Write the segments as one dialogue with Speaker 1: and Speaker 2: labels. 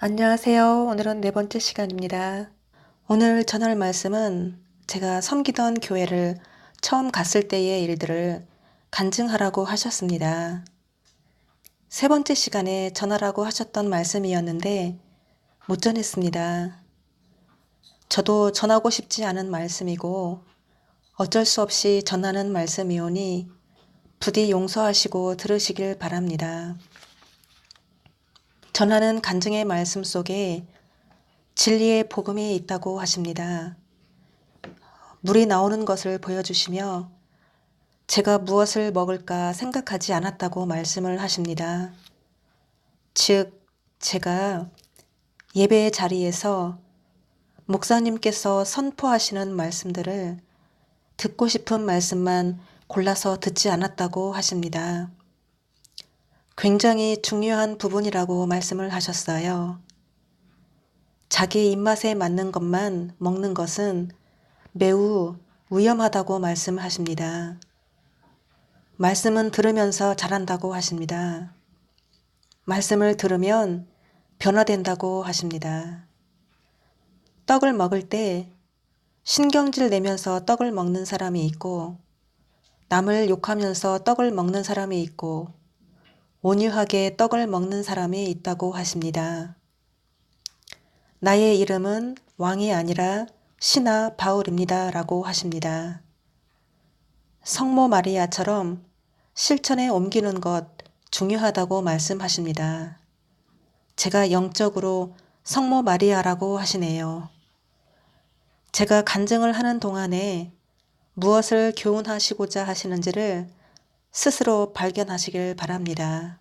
Speaker 1: 안녕하세요. 오늘은 네 번째 시간입니다. 오늘 전할 말씀은 제가 섬기던 교회를 처음 갔을 때의 일들을 간증하라고 하셨습니다. 세 번째 시간에 전하라고 하셨던 말씀이었는데 못 전했습니다. 저도 전하고 싶지 않은 말씀이고 어쩔 수 없이 전하는 말씀이오니 부디 용서하시고 들으시길 바랍니다. 전하는 간증의 말씀 속에 진리의 복음이 있다고 하십니다. 물이 나오는 것을 보여주시며 제가 무엇을 먹을까 생각하지 않았다고 말씀을 하십니다. 즉, 제가 예배의 자리에서 목사님께서 선포하시는 말씀들을 듣고 싶은 말씀만 골라서 듣지 않았다고 하십니다. 굉장히 중요한 부분이라고 말씀을 하셨어요. 자기 입맛에 맞는 것만 먹는 것은 매우 위험하다고 말씀하십니다. 말씀은 들으면서 자란다고 하십니다. 말씀을 들으면 변화된다고 하십니다. 떡을 먹을 때 신경질 내면서 떡을 먹는 사람이 있고 남을 욕하면서 떡을 먹는 사람이 있고 온유하게 떡을 먹는 사람이 있다고 하십니다. 나의 이름은 왕이 아니라 신하 바울입니다. 라고 하십니다. 성모 마리아처럼 실천에 옮기는 것 중요하다고 말씀하십니다. 제가 영적으로 성모 마리아라고 하시네요. 제가 간증을 하는 동안에 무엇을 교훈하시고자 하시는지를 스스로 발견하시길 바랍니다.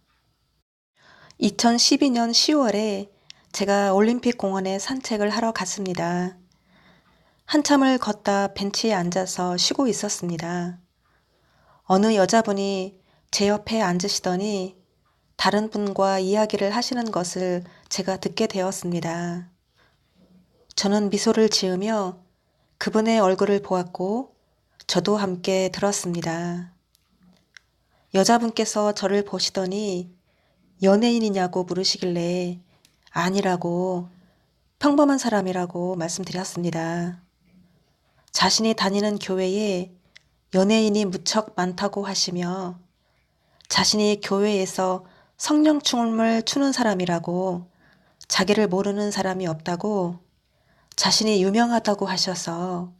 Speaker 1: 2012년 10월에 제가 올림픽 공원에 산책을 하러 갔습니다. 한참을 걷다 벤치에 앉아서 쉬고 있었습니다. 어느 여자분이 제 옆에 앉으시더니 다른 분과 이야기를 하시는 것을 제가 듣게 되었습니다. 저는 미소를 지으며 그분의 얼굴을 보았고 저도 함께 들었습니다. 여자분께서 저를 보시더니 연예인이냐고 물으시길래 아니라고 평범한 사람이라고 말씀드렸습니다. 자신이 다니는 교회에 연예인이 무척 많다고 하시며 자신이 교회에서 성령춤을 추는 사람이라고 자기를 모르는 사람이 없다고 자신이 유명하다고 하셔서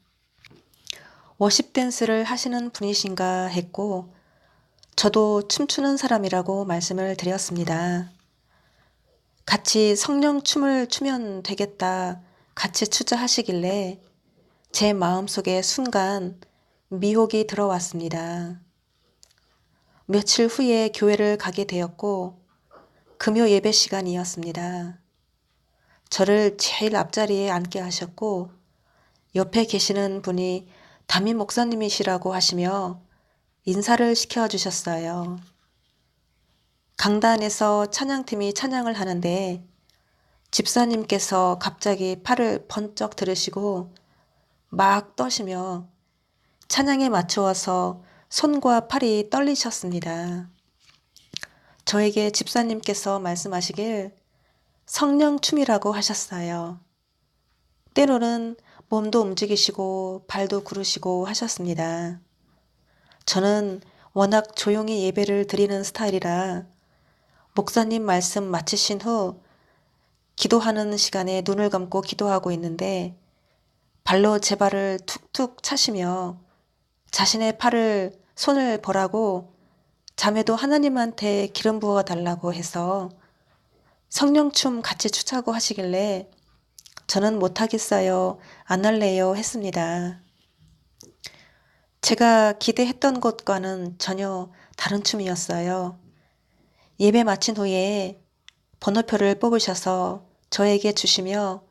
Speaker 1: 워십 댄스를 하시는 분이신가 했고 저도 춤추는 사람이라고 말씀을 드렸습니다. 같이 성령춤을 추면 되겠다 같이 추자 하시길래 제 마음속에 순간 미혹이 들어왔습니다. 며칠 후에 교회를 가게 되었고 금요 예배 시간이었습니다. 저를 제일 앞자리에 앉게 하셨고 옆에 계시는 분이 담임 목사님이시라고 하시며 인사를 시켜주셨어요. 강단에서 찬양팀이 찬양을 하는데 집사님께서 갑자기 팔을 번쩍 들으시고 막 떠시며 찬양에 맞추어서 손과 팔이 떨리셨습니다. 저에게 집사님께서 말씀하시길 성령춤이라고 하셨어요. 때로는 몸도 움직이시고 발도 구르시고 하셨습니다. 저는 워낙 조용히 예배를 드리는 스타일이라 목사님 말씀 마치신 후 기도하는 시간에 눈을 감고 기도하고 있는데 발로 제 발을 툭툭 차시며 자신의 손을 보라고 자매도 하나님한테 기름 부어 달라고 해서 성령춤 같이 추자고 하시길래 저는 못하겠어요. 안 할래요 했습니다. 제가 기대했던 것과는 전혀 다른 춤이었어요. 예배 마친 후에 번호표를 뽑으셔서 저에게 주시며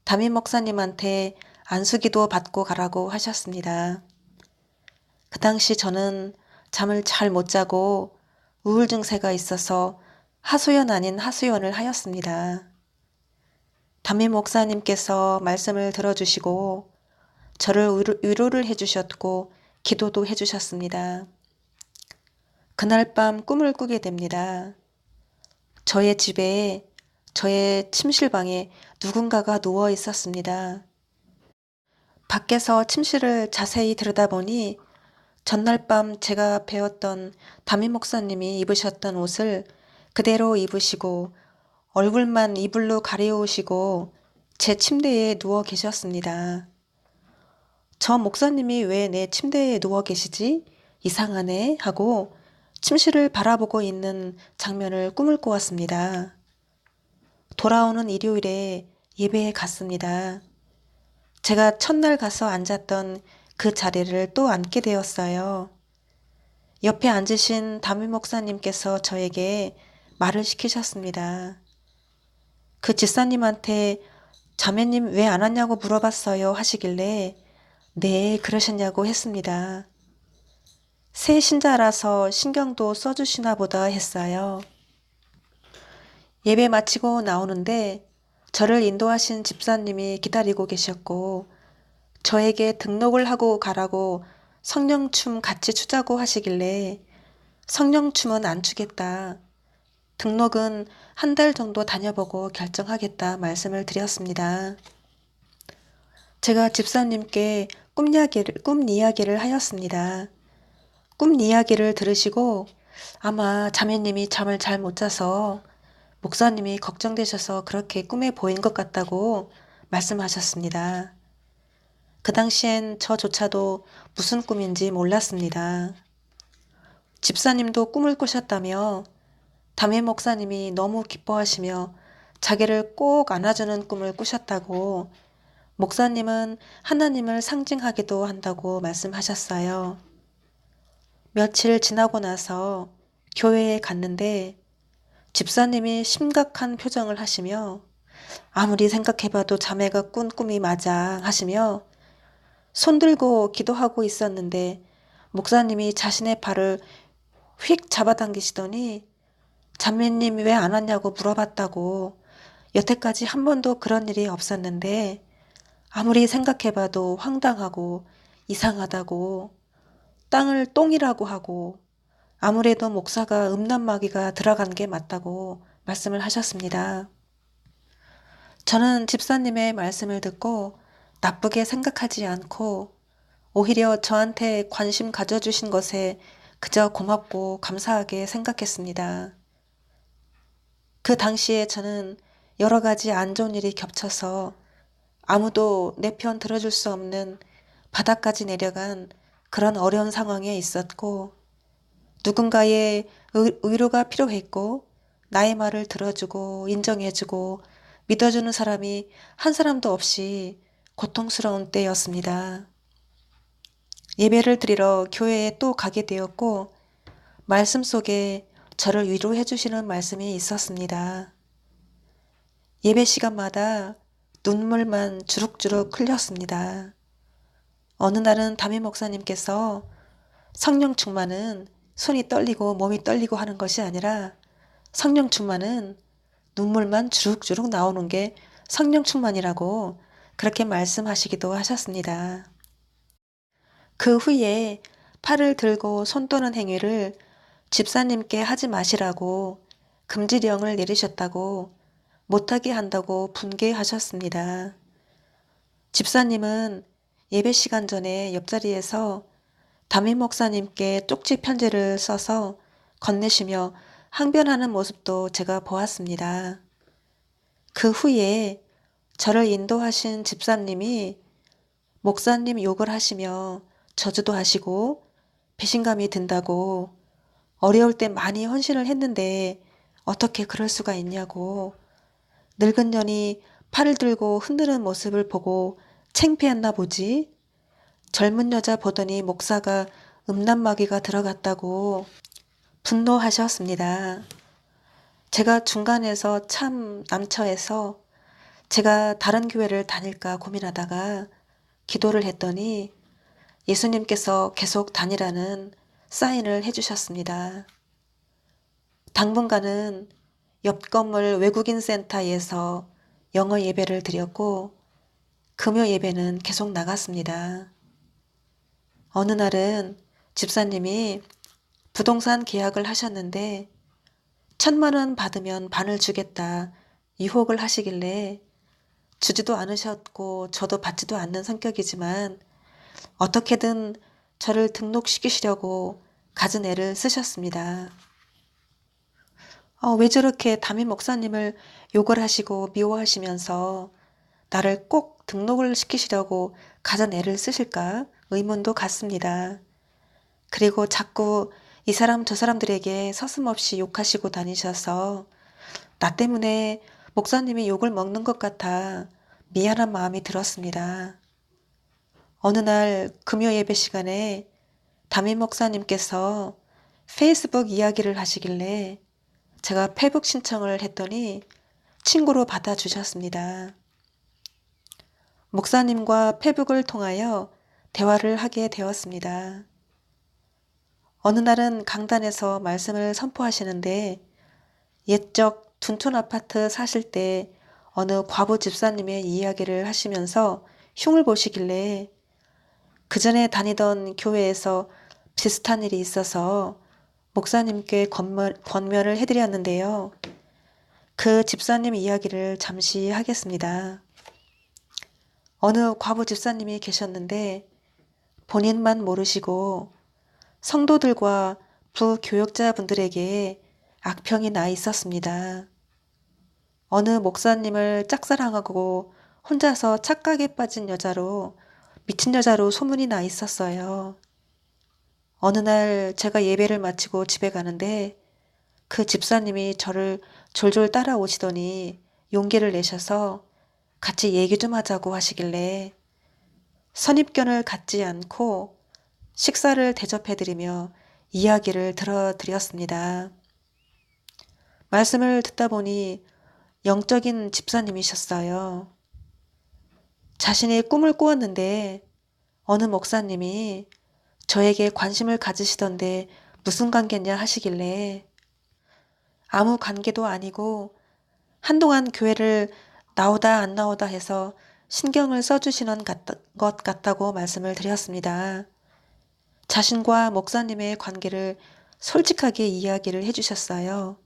Speaker 1: 담임 목사님한테 안수기도 받고 가라고 하셨습니다. 그 당시 저는 잠을 잘 못 자고 우울 증세가 있어서 하소연 아닌 하소연을 하였습니다. 담임 목사님께서 말씀을 들어주시고 저를 위로를 해주셨고 기도도 해주셨습니다. 그날 밤 꿈을 꾸게 됩니다. 저의 집에 저의 침실방에 누군가가 누워 있었습니다. 밖에서 침실을 자세히 들여다보니 전날 밤 제가 배웠던 담임 목사님이 입으셨던 옷을 그대로 입으시고 얼굴만 이불로 가려우시고 제 침대에 누워 계셨습니다. 저 목사님이 왜 내 침대에 누워 계시지? 이상하네 하고 침실을 바라보고 있는 장면을 꿈을 꾸었습니다. 돌아오는 일요일에 예배에 갔습니다. 제가 첫날 가서 앉았던 그 자리를 또 앉게 되었어요. 옆에 앉으신 담임 목사님께서 저에게 말을 시키셨습니다. 그 집사님한테 자매님 왜 안 왔냐고 물어봤어요 하시길래 네 그러셨냐고 했습니다. 새 신자라서 신경도 써주시나 보다 했어요. 예배 마치고 나오는데 저를 인도하신 집사님이 기다리고 계셨고 저에게 등록을 하고 가라고 성령춤 같이 추자고 하시길래 성령춤은 안 추겠다. 등록은 한 달 정도 다녀보고 결정하겠다 말씀을 드렸습니다. 제가 집사님께 꿈 이야기를 하였습니다. 꿈 이야기를 들으시고 아마 자매님이 잠을 잘 못 자서 목사님이 걱정되셔서 그렇게 꿈에 보인 것 같다고 말씀하셨습니다. 그 당시엔 저조차도 무슨 꿈인지 몰랐습니다. 집사님도 꿈을 꾸셨다며 담임 목사님이 너무 기뻐하시며 자기를 꼭 안아주는 꿈을 꾸셨다고 목사님은 하나님을 상징하기도 한다고 말씀하셨어요. 며칠 지나고 나서 교회에 갔는데 집사님이 심각한 표정을 하시며 아무리 생각해봐도 자매가 꾼 꿈이 맞아 하시며 손들고 기도하고 있었는데 목사님이 자신의 발을 휙 잡아당기시더니 자매님 왜 안 왔냐고 물어봤다고 여태까지 한 번도 그런 일이 없었는데 아무리 생각해봐도 황당하고 이상하다고 땅을 똥이라고 하고 아무래도 목사가 음란마귀가 들어간 게 맞다고 말씀을 하셨습니다. 저는 집사님의 말씀을 듣고 나쁘게 생각하지 않고 오히려 저한테 관심 가져주신 것에 그저 고맙고 감사하게 생각했습니다. 그 당시에 저는 여러 가지 안 좋은 일이 겹쳐서 아무도 내 편 들어줄 수 없는 바닥까지 내려간 그런 어려운 상황에 있었고 누군가의 위로가 필요했고 나의 말을 들어주고 인정해주고 믿어주는 사람이 한 사람도 없이 고통스러운 때였습니다. 예배를 드리러 교회에 또 가게 되었고 말씀 속에 저를 위로해 주시는 말씀이 있었습니다. 예배 시간마다 눈물만 주룩주룩 흘렸습니다. 어느 날은 담임 목사님께서 성령 충만은 손이 떨리고 몸이 떨리고 하는 것이 아니라 성령 충만은 눈물만 주룩주룩 나오는 게 성령 충만이라고 그렇게 말씀하시기도 하셨습니다. 그 후에 팔을 들고 손 떠는 행위를 집사님께 하지 마시라고 금지령을 내리셨다고 못하게 한다고 분개하셨습니다. 집사님은 예배 시간 전에 옆자리에서 담임 목사님께 쪽지 편지를 써서 건네시며 항변하는 모습도 제가 보았습니다. 그 후에 저를 인도하신 집사님이 목사님 욕을 하시며 저주도 하시고 배신감이 든다고 어려울 때 많이 헌신을 했는데 어떻게 그럴 수가 있냐고 늙은 년이 팔을 들고 흔드는 모습을 보고 창피했나 보지 젊은 여자 보더니 목사가 음란마귀가 들어갔다고 분노하셨습니다. 제가 중간에서 참 남처해서 제가 다른 교회를 다닐까 고민하다가 기도를 했더니 예수님께서 계속 다니라는 사인을 해주셨습니다. 당분간은 옆 건물 외국인 센터에서 영어 예배를 드렸고 금요 예배는 계속 나갔습니다. 어느 날은 집사님이 부동산 계약을 하셨는데 1,000만 원 받으면 반을 주겠다 유혹을 하시길래 주지도 않으셨고 저도 받지도 않는 성격이지만 어떻게든 저를 등록시키시려고 갖은 애를 쓰셨습니다. 왜 저렇게 담임 목사님을 욕을 하시고 미워하시면서 나를 꼭 등록을 시키시려고 갖은 애를 쓰실까 의문도 갔습니다. 그리고 자꾸 이 사람 저 사람들에게 서슴없이 욕하시고 다니셔서 나 때문에 목사님이 욕을 먹는 것 같아 미안한 마음이 들었습니다. 어느 날 금요 예배 시간에 담임 목사님께서 페이스북 이야기를 하시길래 제가 페북 신청을 했더니 친구로 받아주셨습니다. 목사님과 페북을 통하여 대화를 하게 되었습니다. 어느 날은 강단에서 말씀을 선포하시는데 옛적 둔촌 아파트 사실 때 어느 과부 집사님의 이야기를 하시면서 흉을 보시길래 그 전에 다니던 교회에서 비슷한 일이 있어서 목사님께 권면을 해드렸는데요. 그 집사님 이야기를 잠시 하겠습니다. 어느 과부 집사님이 계셨는데 본인만 모르시고 성도들과 부교역자분들에게 악평이 나 있었습니다. 어느 목사님을 짝사랑하고 혼자서 착각에 빠진 여자로 미친 여자로 소문이 나 있었어요. 어느 날 제가 예배를 마치고 집에 가는데 그 집사님이 저를 졸졸 따라오시더니 용기를 내셔서 같이 얘기 좀 하자고 하시길래 선입견을 갖지 않고 식사를 대접해드리며 이야기를 들어드렸습니다. 말씀을 듣다 보니 영적인 집사님이셨어요. 자신이 꿈을 꾸었는데 어느 목사님이 저에게 관심을 가지시던데 무슨 관계냐 하시길래 아무 관계도 아니고 한동안 교회를 나오다 안 나오다 해서 신경을 써주시는 것 같다고 말씀을 드렸습니다. 자신과 목사님의 관계를 솔직하게 이야기를 해주셨어요.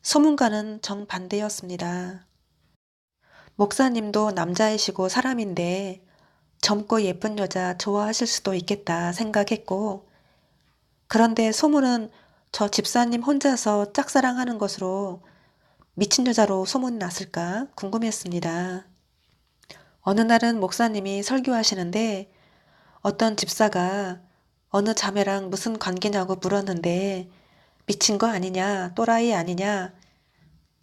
Speaker 1: 소문과는 정반대였습니다. 목사님도 남자이시고 사람인데 젊고 예쁜 여자 좋아하실 수도 있겠다 생각했고, 그런데 소문은 저 집사님 혼자서 짝사랑하는 것으로 미친 여자로 소문이 났을까 궁금했습니다. 어느 날은 목사님이 설교하시는데 어떤 집사가 어느 자매랑 무슨 관계냐고 물었는데 미친 거 아니냐, 또라이 아니냐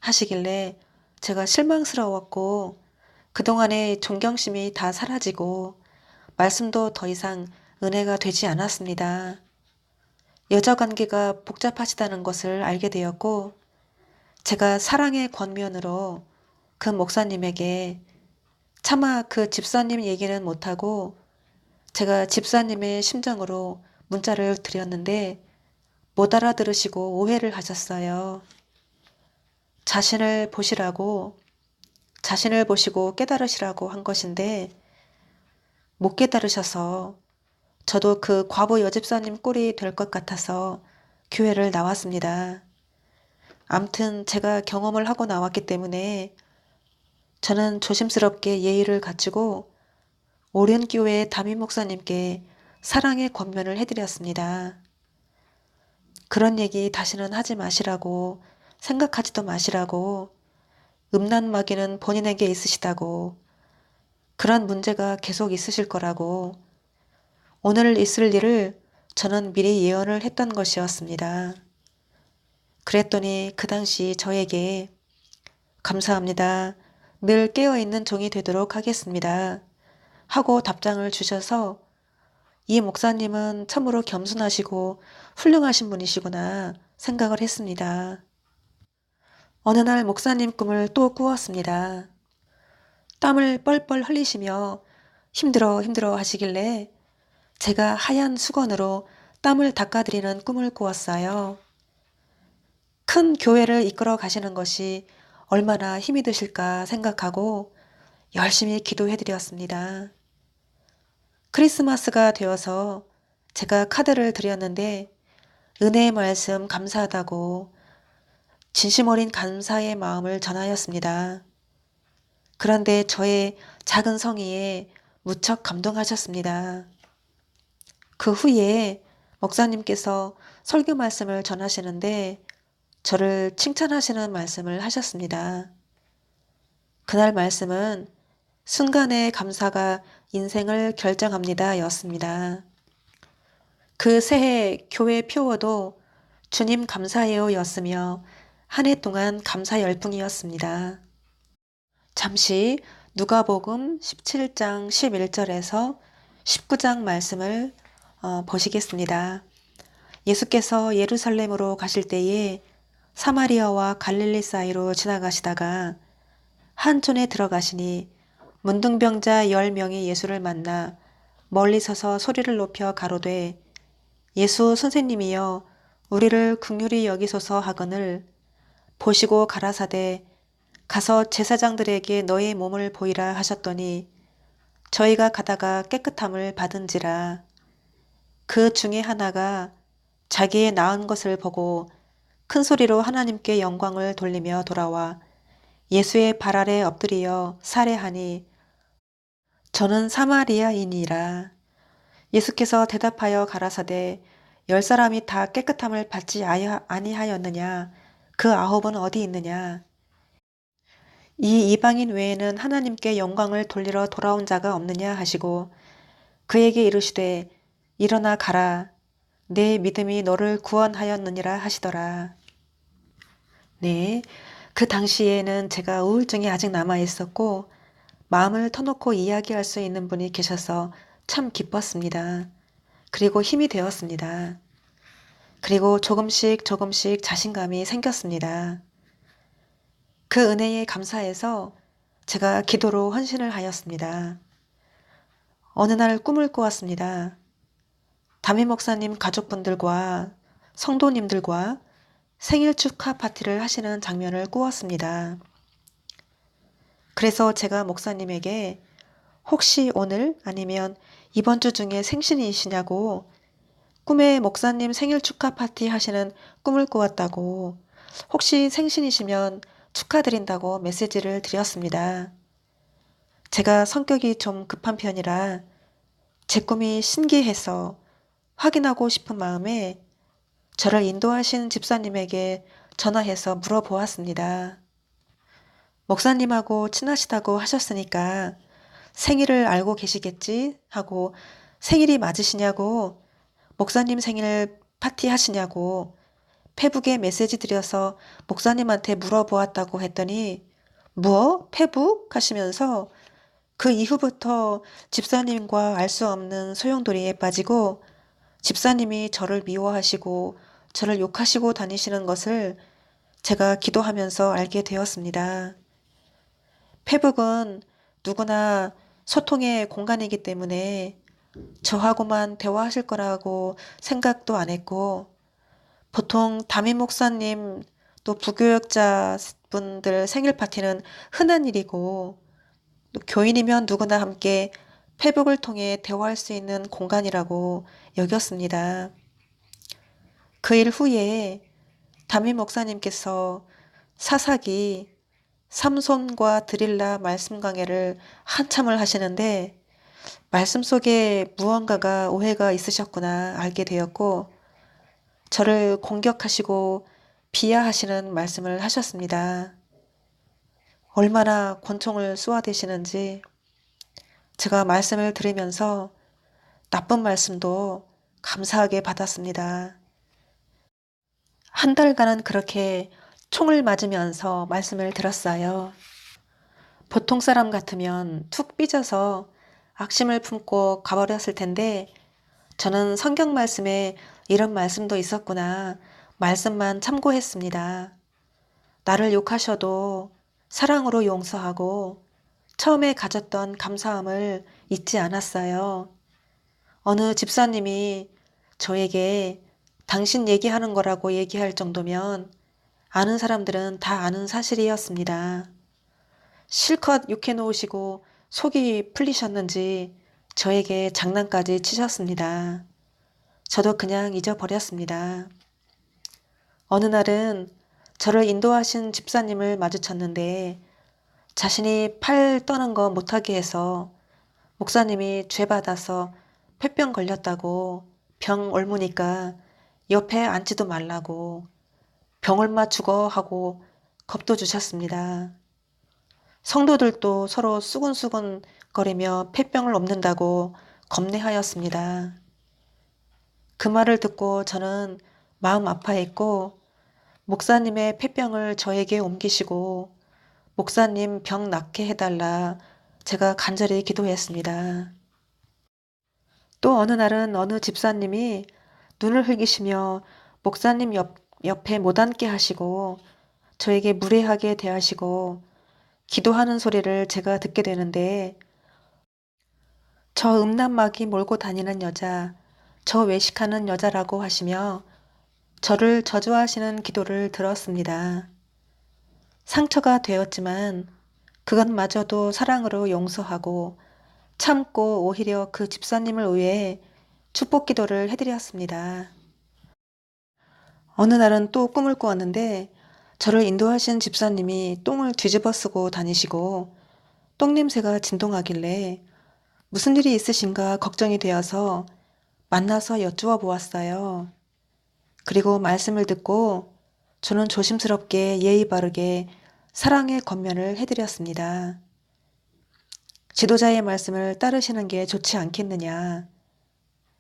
Speaker 1: 하시길래 제가 실망스러웠고 그동안의 존경심이 다 사라지고 말씀도 더 이상 은혜가 되지 않았습니다. 여자 관계가 복잡하시다는 것을 알게 되었고 제가 사랑의 권면으로 그 목사님에게 차마 그 집사님 얘기는 못하고 제가 집사님의 심정으로 문자를 드렸는데 못 알아들으시고 오해를 하셨어요. 자신을 보시고 깨달으시라고 한 것인데 못 깨달으셔서 저도 그 과부 여집사님 꼴이 될 것 같아서 교회를 나왔습니다. 암튼 제가 경험을 하고 나왔기 때문에 저는 조심스럽게 예의를 갖추고 오륜교회 담임 목사님께 사랑의 권면을 해드렸습니다. 그런 얘기 다시는 하지 마시라고, 생각하지도 마시라고, 음란마귀는 본인에게 있으시다고, 그런 문제가 계속 있으실 거라고, 오늘 있을 일을 저는 미리 예언을 했던 것이었습니다. 그랬더니 그 당시 저에게 감사합니다. 늘 깨어있는 종이 되도록 하겠습니다. 하고 답장을 주셔서 이 목사님은 참으로 겸손하시고 훌륭하신 분이시구나 생각을 했습니다. 어느 날 목사님 꿈을 또 꾸었습니다. 땀을 뻘뻘 흘리시며 힘들어 하시길래 제가 하얀 수건으로 땀을 닦아드리는 꿈을 꾸었어요. 큰 교회를 이끌어 가시는 것이 얼마나 힘이 드실까 생각하고 열심히 기도해드렸습니다. 크리스마스가 되어서 제가 카드를 드렸는데 은혜의 말씀 감사하다고 진심 어린 감사의 마음을 전하였습니다. 그런데 저의 작은 성의에 무척 감동하셨습니다. 그 후에 목사님께서 설교 말씀을 전하시는데 저를 칭찬하시는 말씀을 하셨습니다. 그날 말씀은 순간의 감사가 인생을 결정합니다 였습니다. 그 새해 교회 표어도 주님 감사해요 였으며 한 해 동안 감사 열풍이었습니다. 잠시 누가복음 17장 11절에서 19장 말씀을 보시겠습니다. 예수께서 예루살렘으로 가실 때에 사마리아와 갈릴리 사이로 지나가시다가 한 촌에 들어가시니 문둥병자 10명이 예수를 만나 멀리 서서 소리를 높여 가로되 예수 선생님이여 우리를 긍휼히 여기소서 하거늘 보시고 가라사대 가서 제사장들에게 너의 몸을 보이라 하셨더니 저희가 가다가 깨끗함을 받은지라. 그 중에 하나가 자기의 나은 것을 보고 큰 소리로 하나님께 영광을 돌리며 돌아와 예수의 발 아래 엎드리어 살해하니 저는 사마리아인이라. 예수께서 대답하여 가라사대 10사람이 다 깨끗함을 받지 아니하였느냐? 그 9은 어디 있느냐? 이 이방인 외에는 하나님께 영광을 돌리러 돌아온 자가 없느냐 하시고 그에게 이르시되 일어나 가라. 내 믿음이 너를 구원하였느니라 하시더라. 네, 그 당시에는 제가 우울증이 아직 남아 있었고 마음을 터놓고 이야기할 수 있는 분이 계셔서 참 기뻤습니다. 그리고 힘이 되었습니다. 그리고 조금씩 자신감이 생겼습니다. 그 은혜에 감사해서 제가 기도로 헌신을 하였습니다. 어느 날 꿈을 꾸었습니다. 담임 목사님 가족분들과 성도님들과 생일 축하 파티를 하시는 장면을 꾸었습니다. 그래서 제가 목사님에게 혹시 오늘 아니면 이번 주 중에 생신이시냐고 꿈에 목사님 생일 축하 파티 하시는 꿈을 꾸었다고 혹시 생신이시면 축하드린다고 메시지를 드렸습니다. 제가 성격이 좀 급한 편이라 제 꿈이 신기해서 확인하고 싶은 마음에 저를 인도하신 집사님에게 전화해서 물어보았습니다. 목사님하고 친하시다고 하셨으니까 생일을 알고 계시겠지 하고 생일이 맞으시냐고 목사님 생일 파티 하시냐고 페북에 메시지 드려서 목사님한테 물어보았다고 했더니 뭐? 페북? 하시면서 그 이후부터 집사님과 알 수 없는 소용돌이에 빠지고 집사님이 저를 미워하시고 저를 욕하시고 다니시는 것을 제가 기도하면서 알게 되었습니다. 페북은 누구나 소통의 공간이기 때문에 저하고만 대화하실 거라고 생각도 안 했고 보통 담임 목사님 또 부교역자 분들 생일 파티는 흔한 일이고 또 교인이면 누구나 함께 페북을 통해 대화할 수 있는 공간이라고 여겼습니다. 그 일 후에 담임 목사님께서 사사기 삼손과 드릴라 말씀 강해를 한참을 하시는데 말씀 속에 무언가가 오해가 있으셨구나 알게 되었고 저를 공격하시고 비하하시는 말씀을 하셨습니다. 얼마나 권총을 쏘아대시는지 제가 말씀을 들으면서 나쁜 말씀도 감사하게 받았습니다. 한 달간은 그렇게 총을 맞으면서 말씀을 들었어요. 보통 사람 같으면 툭 삐져서 악심을 품고 가버렸을 텐데 저는 성경 말씀에 이런 말씀도 있었구나 말씀만 참고했습니다. 나를 욕하셔도 사랑으로 용서하고 처음에 가졌던 감사함을 잊지 않았어요. 어느 집사님이 저에게 당신 얘기하는 거라고 얘기할 정도면 아는 사람들은 다 아는 사실이었습니다. 실컷 욕해 놓으시고 속이 풀리셨는지 저에게 장난까지 치셨습니다. 저도 그냥 잊어버렸습니다. 어느 날은 저를 인도하신 집사님을 마주쳤는데 자신이 팔 떠는 거 못하게 해서 목사님이 죄 받아서 폐병 걸렸다고 병 옮으니까 옆에 앉지도 말라고 병 옮아 죽어 하고 겁도 주셨습니다. 성도들도 서로 수근수근 거리며 폐병을 옮는다고 겁내하였습니다. 그 말을 듣고 저는 마음 아파했고 목사님의 폐병을 저에게 옮기시고 목사님 병 낫게 해달라 제가 간절히 기도했습니다. 또 어느 날은 어느 집사님이 눈을 흘기시며 목사님 옆에 못 앉게 하시고 저에게 무례하게 대하시고 기도하는 소리를 제가 듣게 되는데 저 음란마귀 몰고 다니는 여자, 저 외식하는 여자라고 하시며 저를 저주하시는 기도를 들었습니다. 상처가 되었지만 그것마저도 사랑으로 용서하고 참고 오히려 그 집사님을 위해 축복 기도를 해드렸습니다. 어느 날은 또 꿈을 꾸었는데 저를 인도하신 집사님이 똥을 뒤집어 쓰고 다니시고 똥 냄새가 진동하길래 무슨 일이 있으신가 걱정이 되어서 만나서 여쭈어 보았어요. 그리고 말씀을 듣고 저는 조심스럽게 예의 바르게 사랑의 권면을 해드렸습니다. 지도자의 말씀을 따르시는 게 좋지 않겠느냐.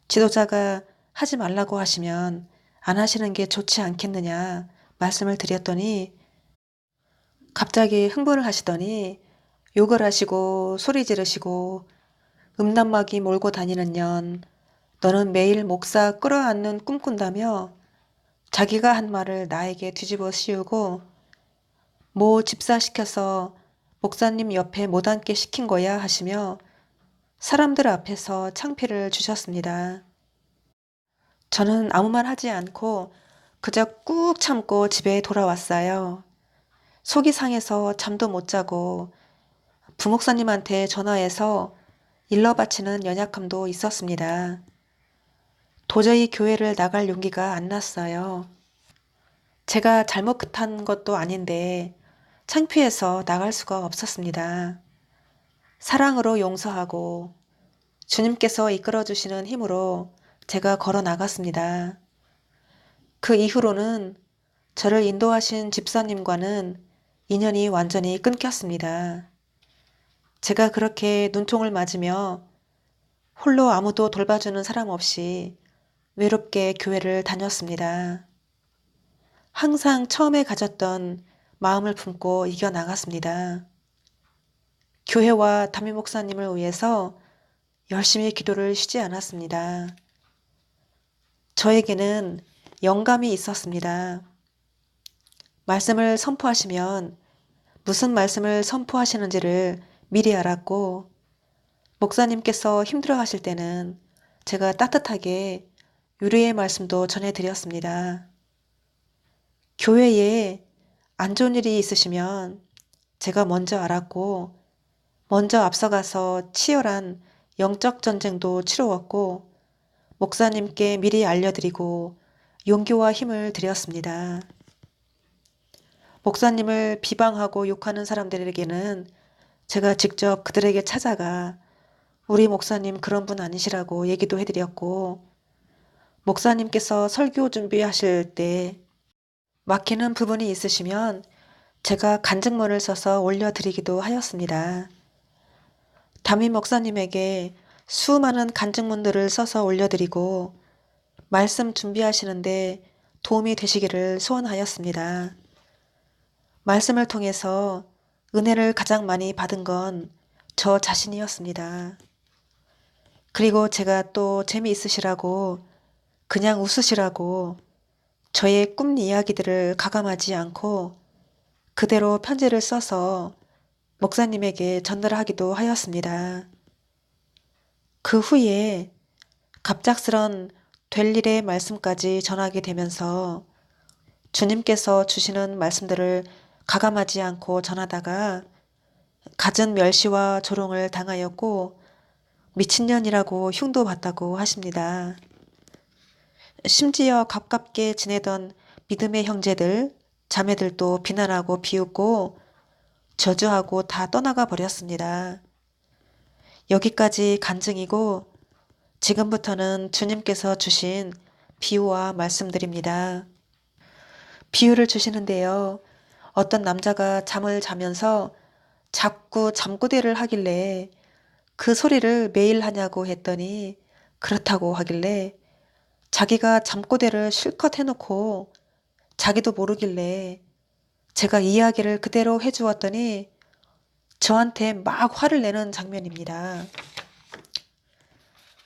Speaker 1: 지도자가 하지 말라고 하시면 안 하시는 게 좋지 않겠느냐 말씀을 드렸더니 갑자기 흥분을 하시더니 욕을 하시고 소리 지르시고 음란마귀 몰고 다니는 년 너는 매일 목사 끌어안는 꿈 꾼다며 자기가 한 말을 나에게 뒤집어 씌우고 뭐 집사시켜서 목사님 옆에 못 앉게 시킨 거야 하시며 사람들 앞에서 창피를 주셨습니다. 저는 아무 말 하지 않고 그저 꾹 참고 집에 돌아왔어요. 속이 상해서 잠도 못 자고 부목사님한테 전화해서 일러 바치는 연약함도 있었습니다. 도저히 교회를 나갈 용기가 안 났어요. 제가 잘못한 것도 아닌데 창피해서 나갈 수가 없었습니다. 사랑으로 용서하고 주님께서 이끌어 주시는 힘으로 제가 걸어 나갔습니다. 그 이후로는 저를 인도하신 집사님과는 인연이 완전히 끊겼습니다. 제가 그렇게 눈총을 맞으며 홀로 아무도 돌봐주는 사람 없이 외롭게 교회를 다녔습니다. 항상 처음에 가졌던 마음을 품고 이겨나갔습니다. 교회와 담임 목사님을 위해서 열심히 기도를 쉬지 않았습니다. 저에게는 영감이 있었습니다. 말씀을 선포하시면 무슨 말씀을 선포하시는지를 미리 알았고 목사님께서 힘들어 하실 때는 제가 따뜻하게 유리의 말씀도 전해드렸습니다. 교회에 안 좋은 일이 있으시면 제가 먼저 알았고 먼저 앞서가서 치열한 영적 전쟁도 치루었고 목사님께 미리 알려드리고 용기와 힘을 드렸습니다. 목사님을 비방하고 욕하는 사람들에게는 제가 직접 그들에게 찾아가 우리 목사님 그런 분 아니시라고 얘기도 해드렸고 목사님께서 설교 준비하실 때 막히는 부분이 있으시면 제가 간증문을 써서 올려드리기도 하였습니다. 담임 목사님에게 수많은 간증문들을 써서 올려드리고 말씀 준비하시는데 도움이 되시기를 소원하였습니다. 말씀을 통해서 은혜를 가장 많이 받은 건 저 자신이었습니다. 그리고 제가 또 재미있으시라고 그냥 웃으시라고 저의 꿈 이야기들을 가감하지 않고 그대로 편지를 써서 목사님에게 전달하기도 하였습니다. 그 후에 갑작스런 될 일의 말씀까지 전하게 되면서 주님께서 주시는 말씀들을 가감하지 않고 전하다가 갖은 멸시와 조롱을 당하였고 미친년이라고 흉도받다고 하십니다. 심지어 가깝게 지내던 믿음의 형제들, 자매들도 비난하고 비웃고 저주하고 다 떠나가 버렸습니다. 여기까지 간증이고 지금부터는 주님께서 주신 비유와 말씀드립니다. 비유를 주시는데요. 어떤 남자가 잠을 자면서 자꾸 잠꼬대를 하길래 그 소리를 매일 하냐고 했더니 그렇다고 하길래 자기가 잠꼬대를 실컷 해놓고 자기도 모르길래 제가 이야기를 그대로 해주었더니 저한테 막 화를 내는 장면입니다.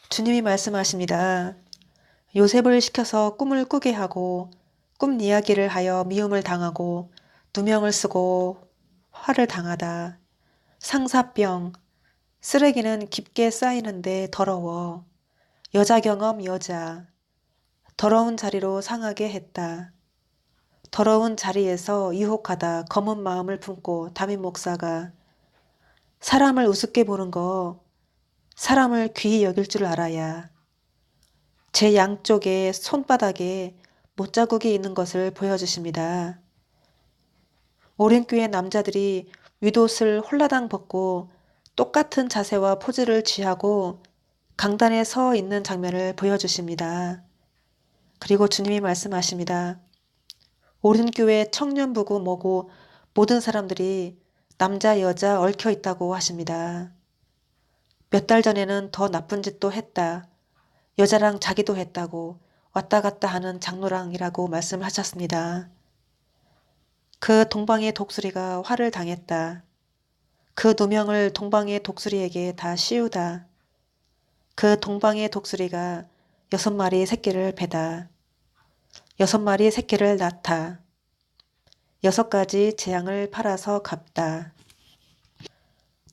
Speaker 1: 주님이 말씀하십니다. 요셉을 시켜서 꿈을 꾸게 하고 꿈 이야기를 하여 미움을 당하고 누명을 쓰고 화를 당하다. 상사병, 쓰레기는 깊게 쌓이는데 더러워. 여자 경험 여자, 더러운 자리로 상하게 했다. 더러운 자리에서 유혹하다 검은 마음을 품고 담임 목사가 사람을 우습게 보는 거 사람을 귀히 여길 줄 알아야 제 양쪽에 손바닥에 못자국이 있는 것을 보여주십니다. 오랜교회 남자들이 윗옷을 홀라당 벗고 똑같은 자세와 포즈를 취하고 강단에 서 있는 장면을 보여주십니다. 그리고 주님이 말씀하십니다. 오른교회 청년부고 뭐고 모든 사람들이 남자 여자 얽혀 있다고 하십니다. 몇 달 전에는 더 나쁜 짓도 했다. 여자랑 자기도 했다고 왔다 갔다 하는 장로랑이라고 말씀하셨습니다. 그 동방의 독수리가 화를 당했다. 그 누명을 동방의 독수리에게 다 씌우다. 그 동방의 독수리가 6마리 새끼를 베다. 6마리 새끼를 낳다. 6가지 재앙을 팔아서 갚다.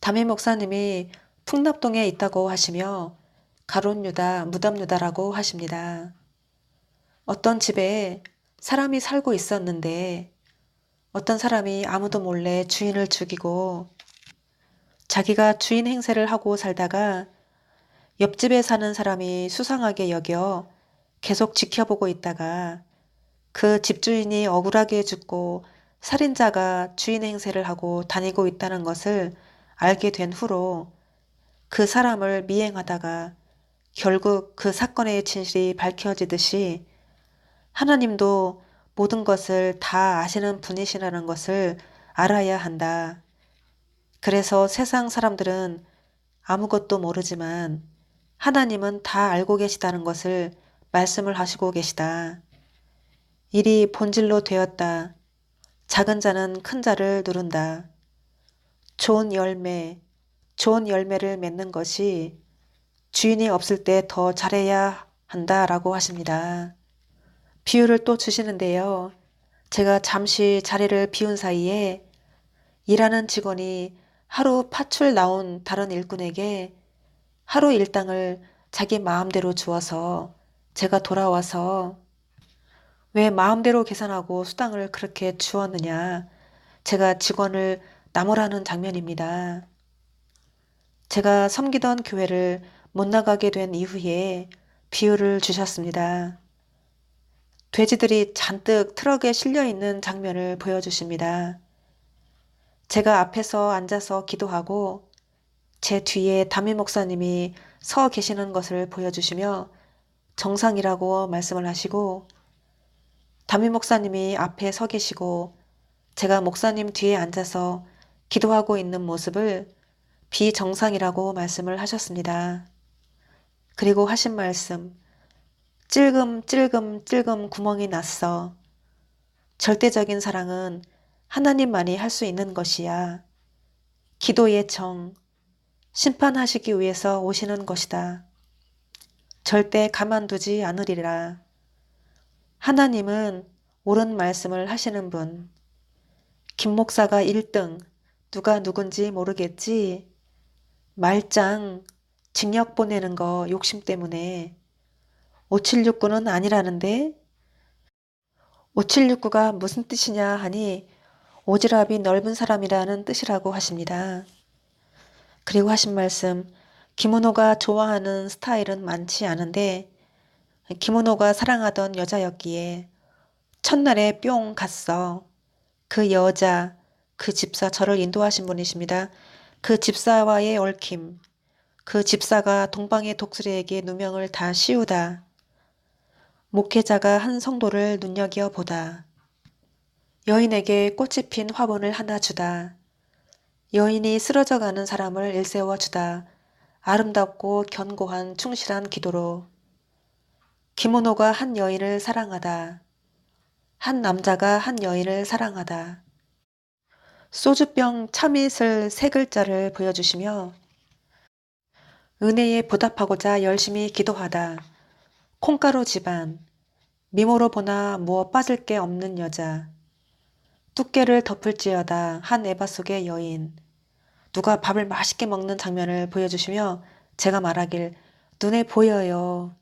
Speaker 1: 담임 목사님이 풍납동에 있다고 하시며 가롯유다, 무덤유다라고 하십니다. 어떤 집에 사람이 살고 있었는데 어떤 사람이 아무도 몰래 주인을 죽이고 자기가 주인 행세를 하고 살다가 옆집에 사는 사람이 수상하게 여겨 계속 지켜보고 있다가 그 집주인이 억울하게 죽고 살인자가 주인 행세를 하고 다니고 있다는 것을 알게 된 후로 그 사람을 미행하다가 결국 그 사건의 진실이 밝혀지듯이 하나님도 모든 것을 다 아시는 분이시라는 것을 알아야 한다. 그래서 세상 사람들은 아무것도 모르지만 하나님은 다 알고 계시다는 것을 말씀을 하시고 계시다. 일이 본질로 되었다. 작은 자는 큰 자를 누른다. 좋은 열매를 맺는 것이 주인이 없을 때 더 잘해야 한다라고 하십니다. 비유를 또 주시는데요. 제가 잠시 자리를 비운 사이에 일하는 직원이 하루 파출 나온 다른 일꾼에게 하루 일당을 자기 마음대로 주어서 제가 돌아와서 왜 마음대로 계산하고 수당을 그렇게 주었느냐. 제가 직원을 나무라는 장면입니다. 제가 섬기던 교회를 못 나가게 된 이후에 비유를 주셨습니다. 돼지들이 잔뜩 트럭에 실려 있는 장면을 보여주십니다. 제가 앞에서 앉아서 기도하고 제 뒤에 담임 목사님이 서 계시는 것을 보여주시며 정상이라고 말씀을 하시고 담임 목사님이 앞에 서 계시고 제가 목사님 뒤에 앉아서 기도하고 있는 모습을 비정상이라고 말씀을 하셨습니다. 그리고 하신 말씀, 찔금 구멍이 났어. 절대적인 사랑은 하나님만이 할 수 있는 것이야. 기도의 정, 심판하시기 위해서 오시는 것이다. 절대 가만두지 않으리라. 하나님은 옳은 말씀을 하시는 분. 김 목사가 1등, 누가 누군지 모르겠지. 말짱, 징역 보내는 거 욕심 때문에 5769는 아니라는데 5769가 무슨 뜻이냐 하니 오지랖이 넓은 사람이라는 뜻이라고 하십니다. 그리고 하신 말씀, 김은호가 좋아하는 스타일은 많지 않은데 김은호가 사랑하던 여자였기에 첫날에 뿅 갔어. 그 여자, 그 집사, 저를 인도하신 분이십니다. 그 집사와의 얽힘, 그 집사가 동방의 독수리에게 누명을 다 씌우다. 목회자가 한 성도를 눈여겨보다. 여인에게 꽃이 핀 화분을 하나 주다. 여인이 쓰러져가는 사람을 일세워주다. 아름답고 견고한 충실한 기도로. 기모노가 한 여인을 사랑하다. 한 남자가 한 여인을 사랑하다. 소주병 참이슬 세 글자를 보여주시며 은혜에 보답하고자 열심히 기도하다. 콩가루 집안. 미모로 보나 무엇 빠질 게 없는 여자. 두께를 덮을지어다 한 에바 속의 여인. 누가 밥을 맛있게 먹는 장면을 보여주시며 제가 말하길 눈에 보여요.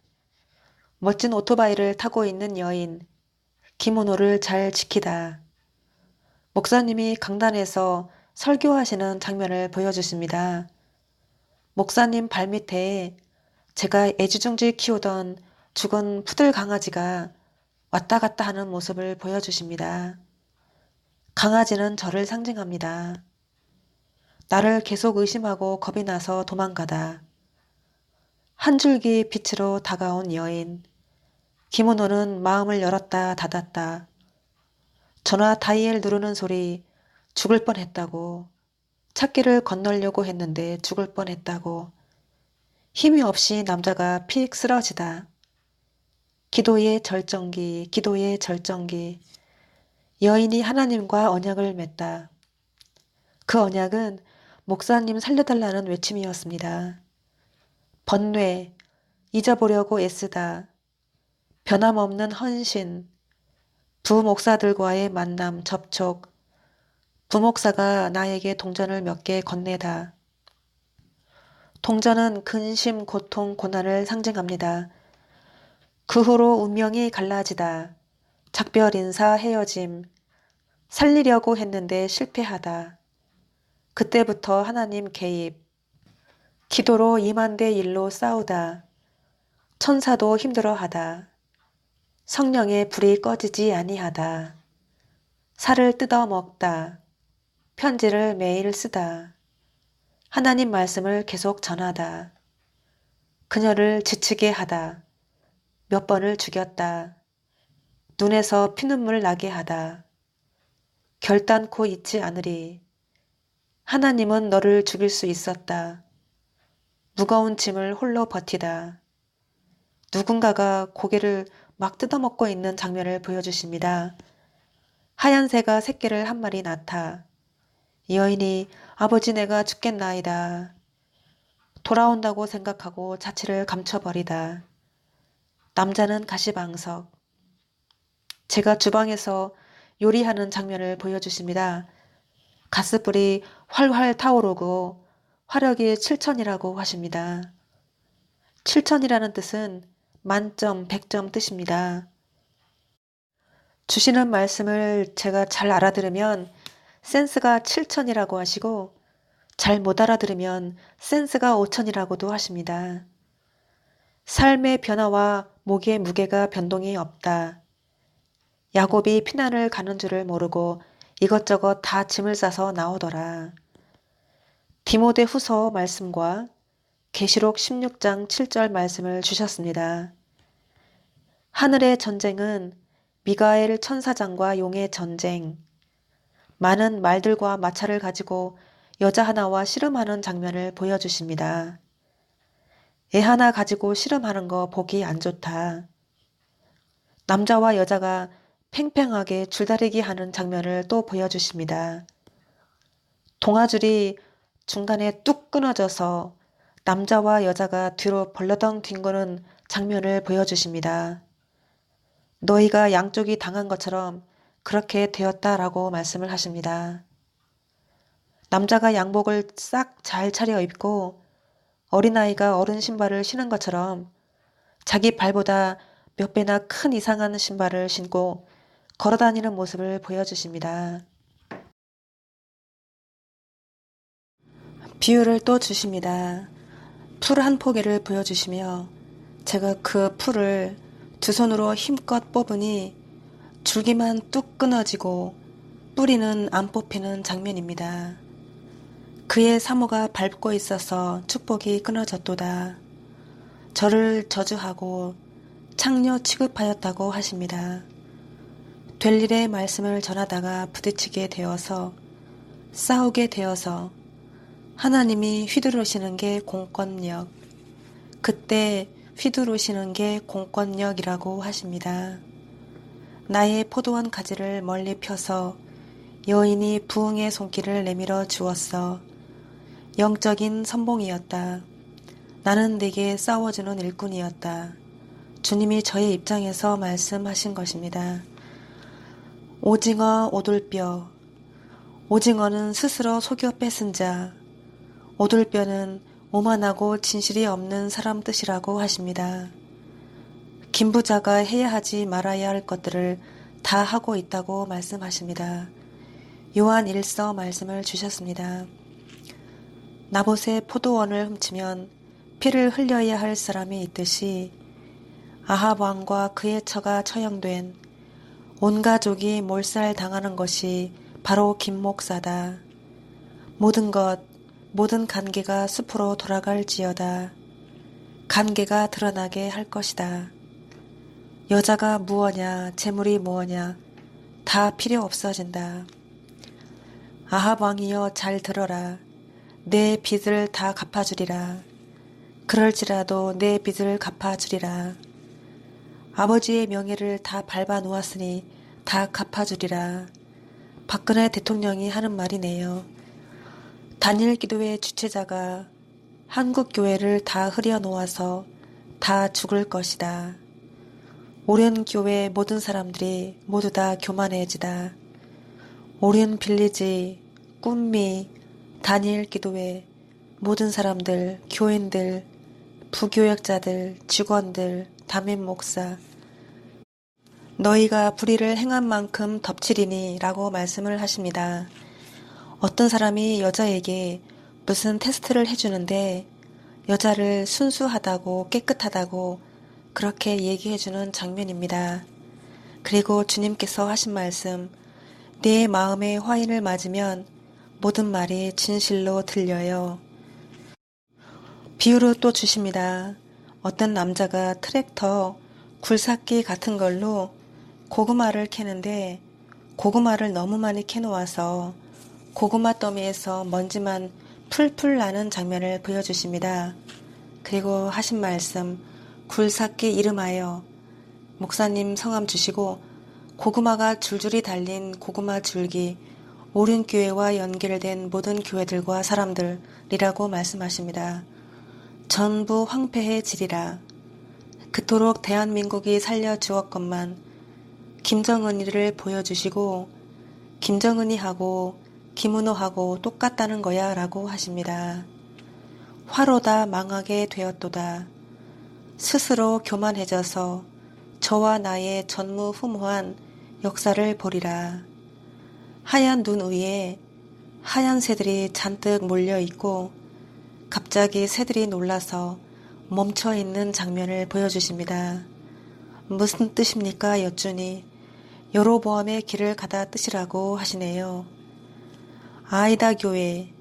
Speaker 1: 멋진 오토바이를 타고 있는 여인. 기모노를 잘 지키다. 목사님이 강단에서 설교하시는 장면을 보여주십니다. 목사님 발밑에 제가 애지중지 키우던 죽은 푸들 강아지가 왔다 갔다 하는 모습을 보여주십니다. 강아지는 저를 상징합니다. 나를 계속 의심하고 겁이 나서 도망가다. 한 줄기 빛으로 다가온 여인. 기모노는 마음을 열었다 닫았다. 전화 다이엘 누르는 소리. 죽을 뻔했다고. 찾기를 건너려고 했는데 죽을 뻔했다고. 힘이 없이 남자가 픽 쓰러지다. 기도의 절정기, 기도의 절정기. 여인이 하나님과 언약을 맺다. 그 언약은 목사님 살려달라는 외침이었습니다. 번뇌, 잊어보려고 애쓰다. 변함없는 헌신, 부목사들과의 만남, 접촉, 부목사가 나에게 동전을 몇 개 건네다. 동전은 근심, 고통, 고난을 상징합니다. 그 후로 운명이 갈라지다. 작별 인사, 헤어짐, 살리려고 했는데 실패하다. 그때부터 하나님 개입, 기도로 2만 대 1로 싸우다. 천사도 힘들어하다. 성령의 불이 꺼지지 아니하다. 살을 뜯어 먹다. 편지를 매일 쓰다. 하나님 말씀을 계속 전하다. 그녀를 지치게 하다. 몇 번을 죽였다. 눈에서 피눈물 나게 하다. 결단코 잊지 않으리. 하나님은 너를 죽일 수 있었다. 무거운 짐을 홀로 버티다. 누군가가 고개를 막 뜯어먹고 있는 장면을 보여주십니다. 하얀 새가 새끼를 한 마리 낳다. 여인이 아버지 내가 죽겠나이다. 돌아온다고 생각하고 자취를 감춰버리다. 남자는 가시방석. 제가 주방에서 요리하는 장면을 보여주십니다. 가스불이 활활 타오르고 화력이 7천이라고 하십니다. 7천이라는 뜻은 만점, 100점 뜻입니다. 주시는 말씀을 제가 잘 알아들으면 센스가 7천이라고 하시고 잘 못 알아들으면 센스가 5천이라고도 하십니다. 삶의 변화와 목의 무게가 변동이 없다. 야곱이 피난을 가는 줄을 모르고 이것저것 다 짐을 싸서 나오더라. 디모데 후서 말씀과 계시록 16장 7절 말씀을 주셨습니다. 하늘의 전쟁은 미가엘 천사장과 용의 전쟁, 많은 말들과 마차를 가지고 여자 하나와 씨름하는 장면을 보여주십니다. 애 하나 가지고 씨름하는 거 보기 안 좋다. 남자와 여자가 팽팽하게 줄다리기 하는 장면을 또 보여주십니다. 동아줄이 중간에 뚝 끊어져서 남자와 여자가 뒤로 벌러덩 뒹구는 장면을 보여주십니다. 너희가 양쪽이 당한 것처럼 그렇게 되었다라고 말씀을 하십니다. 남자가 양복을 싹 잘 차려입고 어린아이가 어른 신발을 신은 것처럼 자기 발보다 몇 배나 큰 이상한 신발을 신고 걸어다니는 모습을 보여주십니다. 비유를 또 주십니다. 풀 한 포기를 보여주시며 제가 그 풀을 두 손으로 힘껏 뽑으니 줄기만 뚝 끊어지고 뿌리는 안 뽑히는 장면입니다. 그의 사모가 밟고 있어서 축복이 끊어졌도다. 저를 저주하고 창녀 취급하였다고 하십니다. 될 일의 말씀을 전하다가 부딪히게 되어서 싸우게 되어서 하나님이 휘두르시는 게 공권력, 그때 휘두르시는 게 공권력이라고 하십니다. 나의 포도원 가지를 멀리 펴서 여인이 부흥의 손길을 내밀어 주었어. 영적인 선봉이었다. 나는 네게 싸워주는 일꾼이었다. 주님이 저의 입장에서 말씀하신 것입니다. 오징어 오돌뼈. 오징어는 스스로 속여 뺏은 자, 오돌뼈는 오만하고 진실이 없는 사람 뜻이라고 하십니다. 김부자가 해야 하지 말아야 할 것들을 다 하고 있다고 말씀하십니다. 요한 1서 말씀을 주셨습니다. 나봇의 포도원을 훔치면 피를 흘려야 할 사람이 있듯이 아합 왕과 그의 처가 처형된 온 가족이 몰살당하는 것이 바로 김 목사다. 모든 관계가 숲으로 돌아갈지어다. 관계가 드러나게 할 것이다. 여자가 무엇냐, 재물이 무엇냐, 다 필요 없어진다. 아합 왕이여 잘 들어라. 내 빚을 다 갚아주리라. 그럴지라도 내 빚을 갚아주리라. 아버지의 명예를 다 밟아 놓았으니 다 갚아주리라. 박근혜 대통령이 하는 말이네요. 단일 기도의 주체자가 한국 교회를 다 흐려놓아서 다 죽을 것이다. 오륜 교회 모든 사람들이 모두 다 교만해지다. 오륜 빌리지, 꿈미, 단일 기도회 모든 사람들, 교인들, 부교역자들, 직원들, 담임 목사, 너희가 불의를 행한 만큼 덮치리니 라고 말씀을 하십니다. 어떤 사람이 여자에게 무슨 테스트를 해주는데 여자를 순수하다고 깨끗하다고 그렇게 얘기해주는 장면입니다. 그리고 주님께서 하신 말씀, 내 마음의 화인을 맞으면 모든 말이 진실로 들려요. 비유를 또 주십니다. 어떤 남자가 트랙터 굴삭기 같은 걸로 고구마를 캐는데 고구마를 너무 많이 캐놓아서 고구마 더미에서 먼지만 풀풀 나는 장면을 보여주십니다. 그리고 하신 말씀, 굴삭기 이름하여 목사님 성함 주시고 고구마가 줄줄이 달린 고구마 줄기, 오륜교회와 연결된 모든 교회들과 사람들이라고 말씀하십니다. 전부 황폐해지리라. 그토록 대한민국이 살려주었건만 김정은이를 보여주시고 김정은이 하고 김은호하고 똑같다는 거야 라고 하십니다. 화로다 망하게 되었도다. 스스로 교만해져서 저와 나의 전무후무한 역사를 보리라. 하얀 눈 위에 하얀 새들이 잔뜩 몰려있고 갑자기 새들이 놀라서 멈춰있는 장면을 보여주십니다. 무슨 뜻입니까 여쭈니 여로보암의 길을 가다 뜻이라고 하시네요. 아이다 교회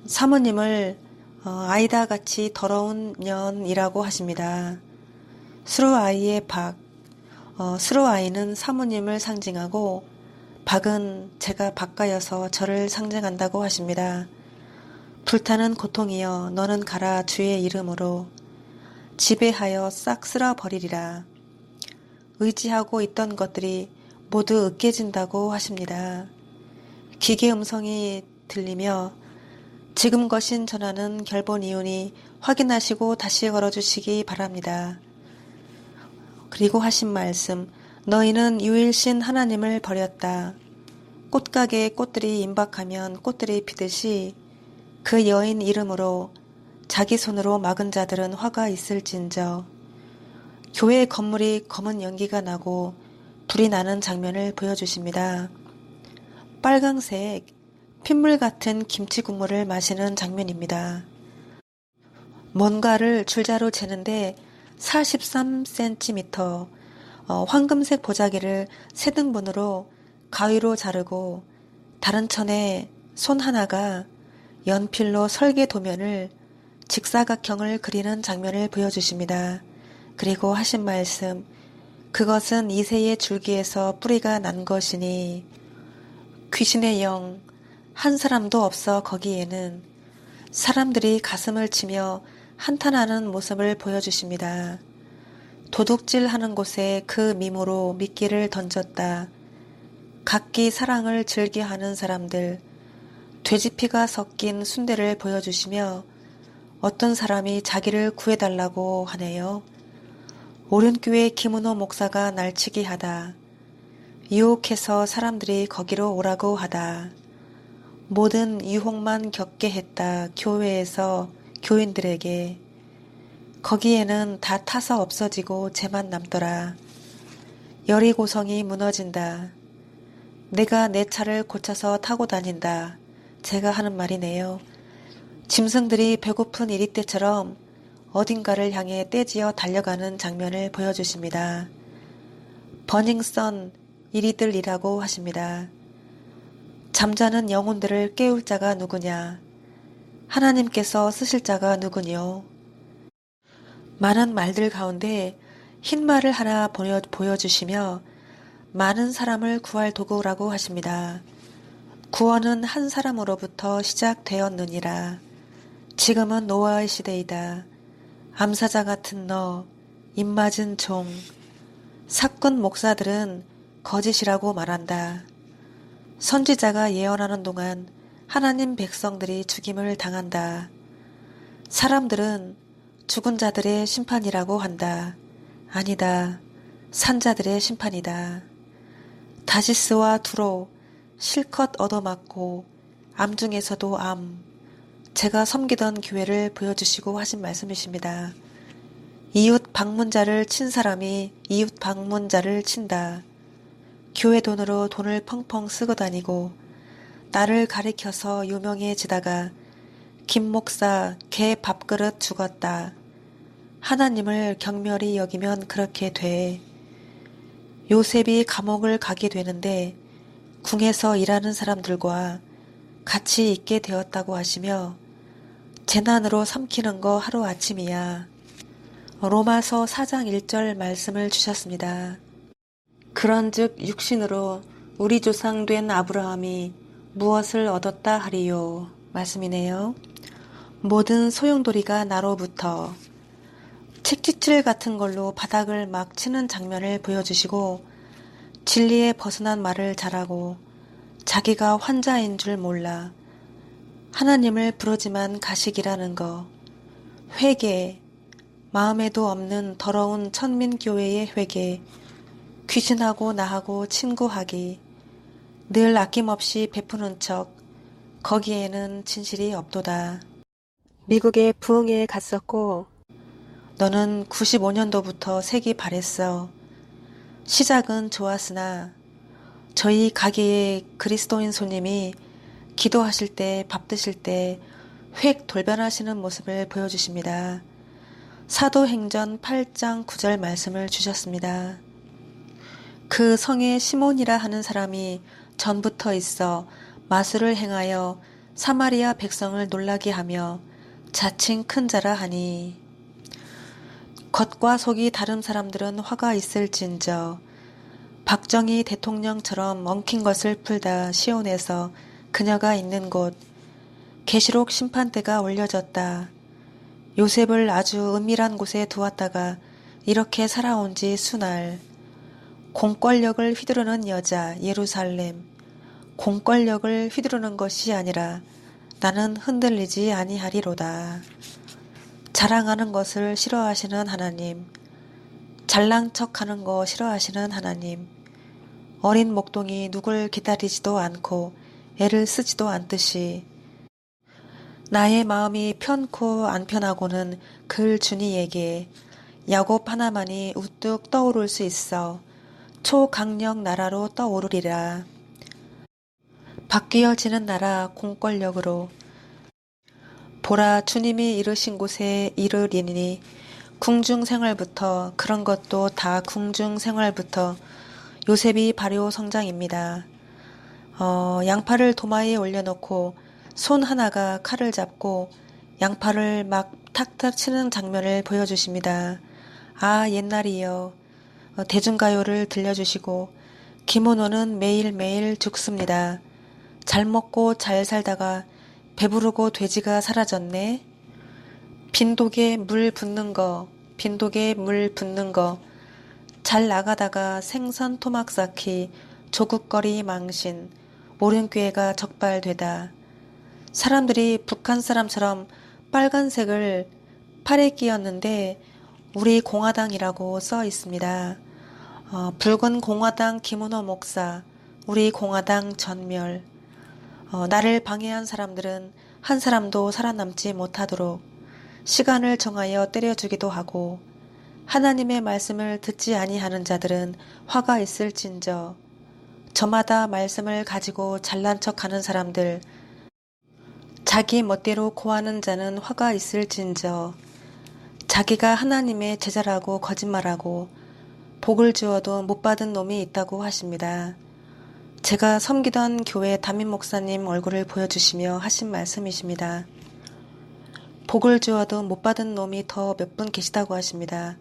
Speaker 1: 사모님을 아이다같이 더러운 년이라고 하십니다. 수로아이의 박, 수로아이는 사모님을 상징하고 박은 제가 박가여서 저를 상징한다고 하십니다. 불타는 고통이여 너는 가라 주의 이름으로 지배하여 싹 쓸어버리리라. 의지하고 있던 것들이 모두 으깨진다고 하십니다. 기계 음성이 들리며 지금 거신 전하는 결본 이유니 확인하시고 다시 걸어주시기 바랍니다. 그리고 하신 말씀, 너희는 유일신 하나님을 버렸다. 꽃가게에 꽃들이 임박하면 꽃들이 피듯이 그 여인 이름으로 자기 손으로 막은 자들은 화가 있을진저. 교회 건물이 검은 연기가 나고 불이 나는 장면을 보여주십니다. 빨강색 핏물 같은 김치 국물을 마시는 장면입니다. 뭔가를 줄자로 재는데 43cm 황금색 보자기를 세 등분으로 가위로 자르고 다른 천에 손 하나가 연필로 설계 도면을 직사각형을 그리는 장면을 보여주십니다. 그리고 하신 말씀, 그것은 이새의 줄기에서 뿌리가 난 것이니 귀신의 영 한 사람도 없어 거기에는 사람들이 가슴을 치며 한탄하는 모습을 보여주십니다. 도둑질하는 곳에 그 미모로 미끼를 던졌다. 각기 사랑을 즐겨하는 사람들, 돼지피가 섞인 순대를 보여주시며 어떤 사람이 자기를 구해달라고 하네요. 오륜교회 김은호 목사가 날치기 하다. 유혹해서 사람들이 거기로 오라고 하다. 모든 유혹만 겪게 했다. 교회에서 교인들에게. 거기에는 다 타서 없어지고 쟤만 남더라. 여리고성이 무너진다. 내가 내 차를 고쳐서 타고 다닌다. 제가 하는 말이네요. 짐승들이 배고픈 이리떼처럼 어딘가를 향해 떼지어 달려가는 장면을 보여주십니다. 버닝썬 이리들이라고 하십니다. 잠자는 영혼들을 깨울 자가 누구냐? 하나님께서 쓰실 자가 누구뇨? 많은 말들 가운데 흰 말을 하나 보여주시며 많은 사람을 구할 도구라고 하십니다. 구원은 한 사람으로부터 시작되었느니라. 지금은 노아의 시대이다. 암사자 같은 너, 입맞은 종, 사꾼 목사들은 거짓이라고 말한다. 선지자가 예언하는 동안 하나님 백성들이 죽임을 당한다. 사람들은 죽은 자들의 심판이라고 한다. 아니다. 산자들의 심판이다. 다시스와 두로 실컷 얻어맞고 암 중에서도 암. 제가 섬기던 교회를 보여주시고 하신 말씀이십니다. 이웃 방문자를 친 사람이 이웃 방문자를 친다. 교회 돈으로 돈을 펑펑 쓰고 다니고 나를 가리켜서 유명해지다가 김 목사 개 밥그릇 죽었다. 하나님을 경멸히 여기면 그렇게 돼. 요셉이 감옥을 가게 되는데 궁에서 일하는 사람들과 같이 있게 되었다고 하시며 재난으로 삼키는 거 하루아침이야. 로마서 4장 1절 말씀을 주셨습니다. 그런즉 육신으로 우리 조상 된 아브라함이 무엇을 얻었다 하리요. 말씀이네요. 모든 소용돌이가 나로부터 책지칠 같은 걸로 바닥을 막 치는 장면을 보여주시고 진리에 벗어난 말을 잘하고 자기가 환자인 줄 몰라 하나님을 부르지만 가식이라는 거. 회개, 마음에도 없는 더러운 천민교회의 회개, 귀신하고 나하고 친구하기, 늘 아낌없이 베푸는 척, 거기에는 진실이 없도다. 미국에 부흥회에 갔었고 너는 95년도부터 색이 바랬어. 시작은 좋았으나 저희 가게의 그리스도인 손님이 기도하실 때 밥 드실 때 획 돌변하시는 모습을 보여주십니다. 사도행전 8장 9절 말씀을 주셨습니다. 그 성에 시몬이라 하는 사람이 전부터 있어 마술을 행하여 사마리아 백성을 놀라게 하며 자칭 큰 자라 하니 겉과 속이 다른 사람들은 화가 있을진저 박정희 대통령처럼 엉킨 것을 풀다 시온에서 그녀가 있는 곳 계시록 심판대가 올려졌다. 요셉을 아주 은밀한 곳에 두었다가 이렇게 살아온 지 수날. 공권력을 휘두르는 여자 예루살렘. 공권력을 휘두르는 것이 아니라 나는 흔들리지 아니하리로다. 자랑하는 것을 싫어하시는 하나님. 잘난 척하는 거 싫어하시는 하나님. 어린 목동이 누굴 기다리지도 않고 애를 쓰지도 않듯이 나의 마음이 편코 안 편하고는 글준이에게 야곱 하나만이 우뚝 떠오를 수 있어 초강력 나라로 떠오르리라. 바뀌어지는 나라 공권력으로 보라 주님이 이르신 곳에 이르리니 궁중생활부터 그런 것도 다 궁중생활부터 요셉이 발효 성장입니다. 양파를 도마에 올려놓고 손 하나가 칼을 잡고 양파를 막 탁탁 치는 장면을 보여주십니다. 아, 옛날이요. 대중가요를 들려주시고 기모노는 매일매일 죽습니다. 잘 먹고 잘 살다가 배부르고 돼지가 사라졌네. 빈독에 물 붓는 거, 빈독에 물 붓는 거. 잘 나가다가 생선 토막 쌓기, 조국거리 망신, 오륜교회가 적발되다. 사람들이 북한 사람처럼 빨간색을 팔에 끼었는데 우리 공화당이라고 써 있습니다. 붉은 공화당 김은호 목사, 우리 공화당 전멸. 나를 방해한 사람들은 한 사람도 살아남지 못하도록 시간을 정하여 때려주기도 하고 하나님의 말씀을 듣지 아니하는 자들은 화가 있을진저. 저마다 말씀을 가지고 잘난 척하는 사람들, 자기 멋대로 고하는 자는 화가 있을진저. 자기가 하나님의 제자라고 거짓말하고 복을 주어도 못 받은 놈이 있다고 하십니다. 제가 섬기던 교회 담임 목사님 얼굴을 보여주시며 하신 말씀이십니다. 복을 주어도 못 받은 놈이 더 몇 분 계시다고 하십니다.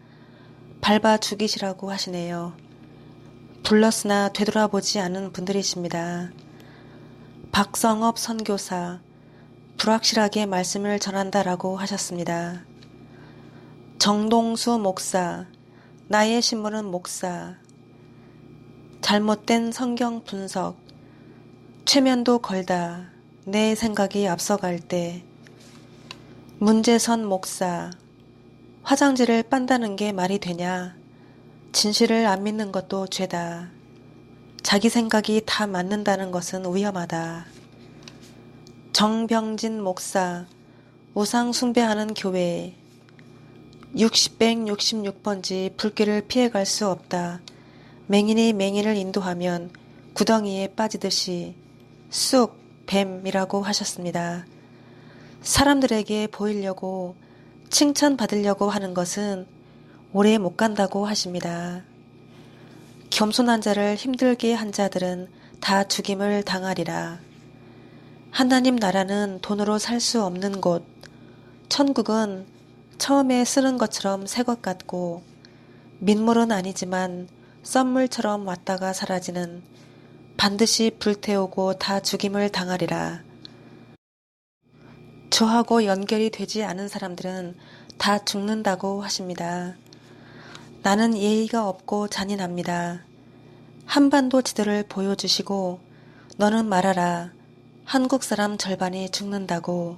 Speaker 1: 밟아 죽이시라고 하시네요. 불렀으나 되돌아보지 않은 분들이십니다. 박성업 선교사, 불확실하게 말씀을 전한다라고 하셨습니다. 정동수 목사, 나의 신분은 목사, 잘못된 성경 분석, 최면도 걸다, 내 생각이 앞서갈 때, 문재선 목사, 화장지를 빤다는 게 말이 되냐? 진실을 안 믿는 것도 죄다. 자기 생각이 다 맞는다는 것은 위험하다. 정병진 목사, 우상 숭배하는 교회, 60-166번지 불길을 피해갈 수 없다. 맹인이 맹인을 인도하면 구덩이에 빠지듯이 쑥 뱀이라고 하셨습니다. 사람들에게 보이려고 칭찬받으려고 하는 것은 오래 못 간다고 하십니다. 겸손한 자를 힘들게 한 자들은 다 죽임을 당하리라. 하나님 나라는 돈으로 살 수 없는 곳, 천국은 처음에 쓰는 것처럼 새 것 같고 민물은 아니지만 썸물처럼 왔다가 사라지는 반드시 불태우고 다 죽임을 당하리라. 저하고 연결이 되지 않은 사람들은 다 죽는다고 하십니다. 나는 예의가 없고 잔인합니다. 한반도 지도를 보여주시고 너는 말하라. 한국 사람 절반이 죽는다고.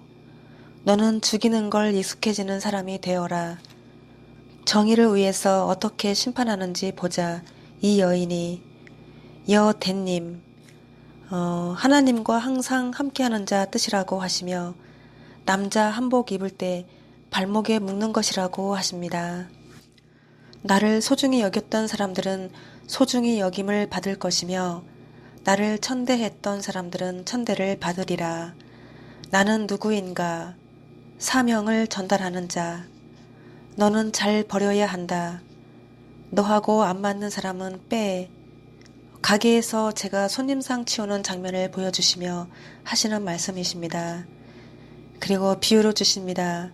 Speaker 1: 너는 죽이는 걸 익숙해지는 사람이 되어라. 정의를 위해서 어떻게 심판하는지 보자. 이 여인이 여대님 하나님과 항상 함께하는 자 뜻이라고 하시며 남자 한복 입을 때 발목에 묶는 것이라고 하십니다. 나를 소중히 여겼던 사람들은 소중히 여김을 받을 것이며 나를 천대했던 사람들은 천대를 받으리라. 나는 누구인가? 사명을 전달하는 자. 너는 잘 버려야 한다. 너하고 안 맞는 사람은 빼. 가게에서 제가 손님상 치우는 장면을 보여주시며 하시는 말씀이십니다. 그리고 비유로 주십니다.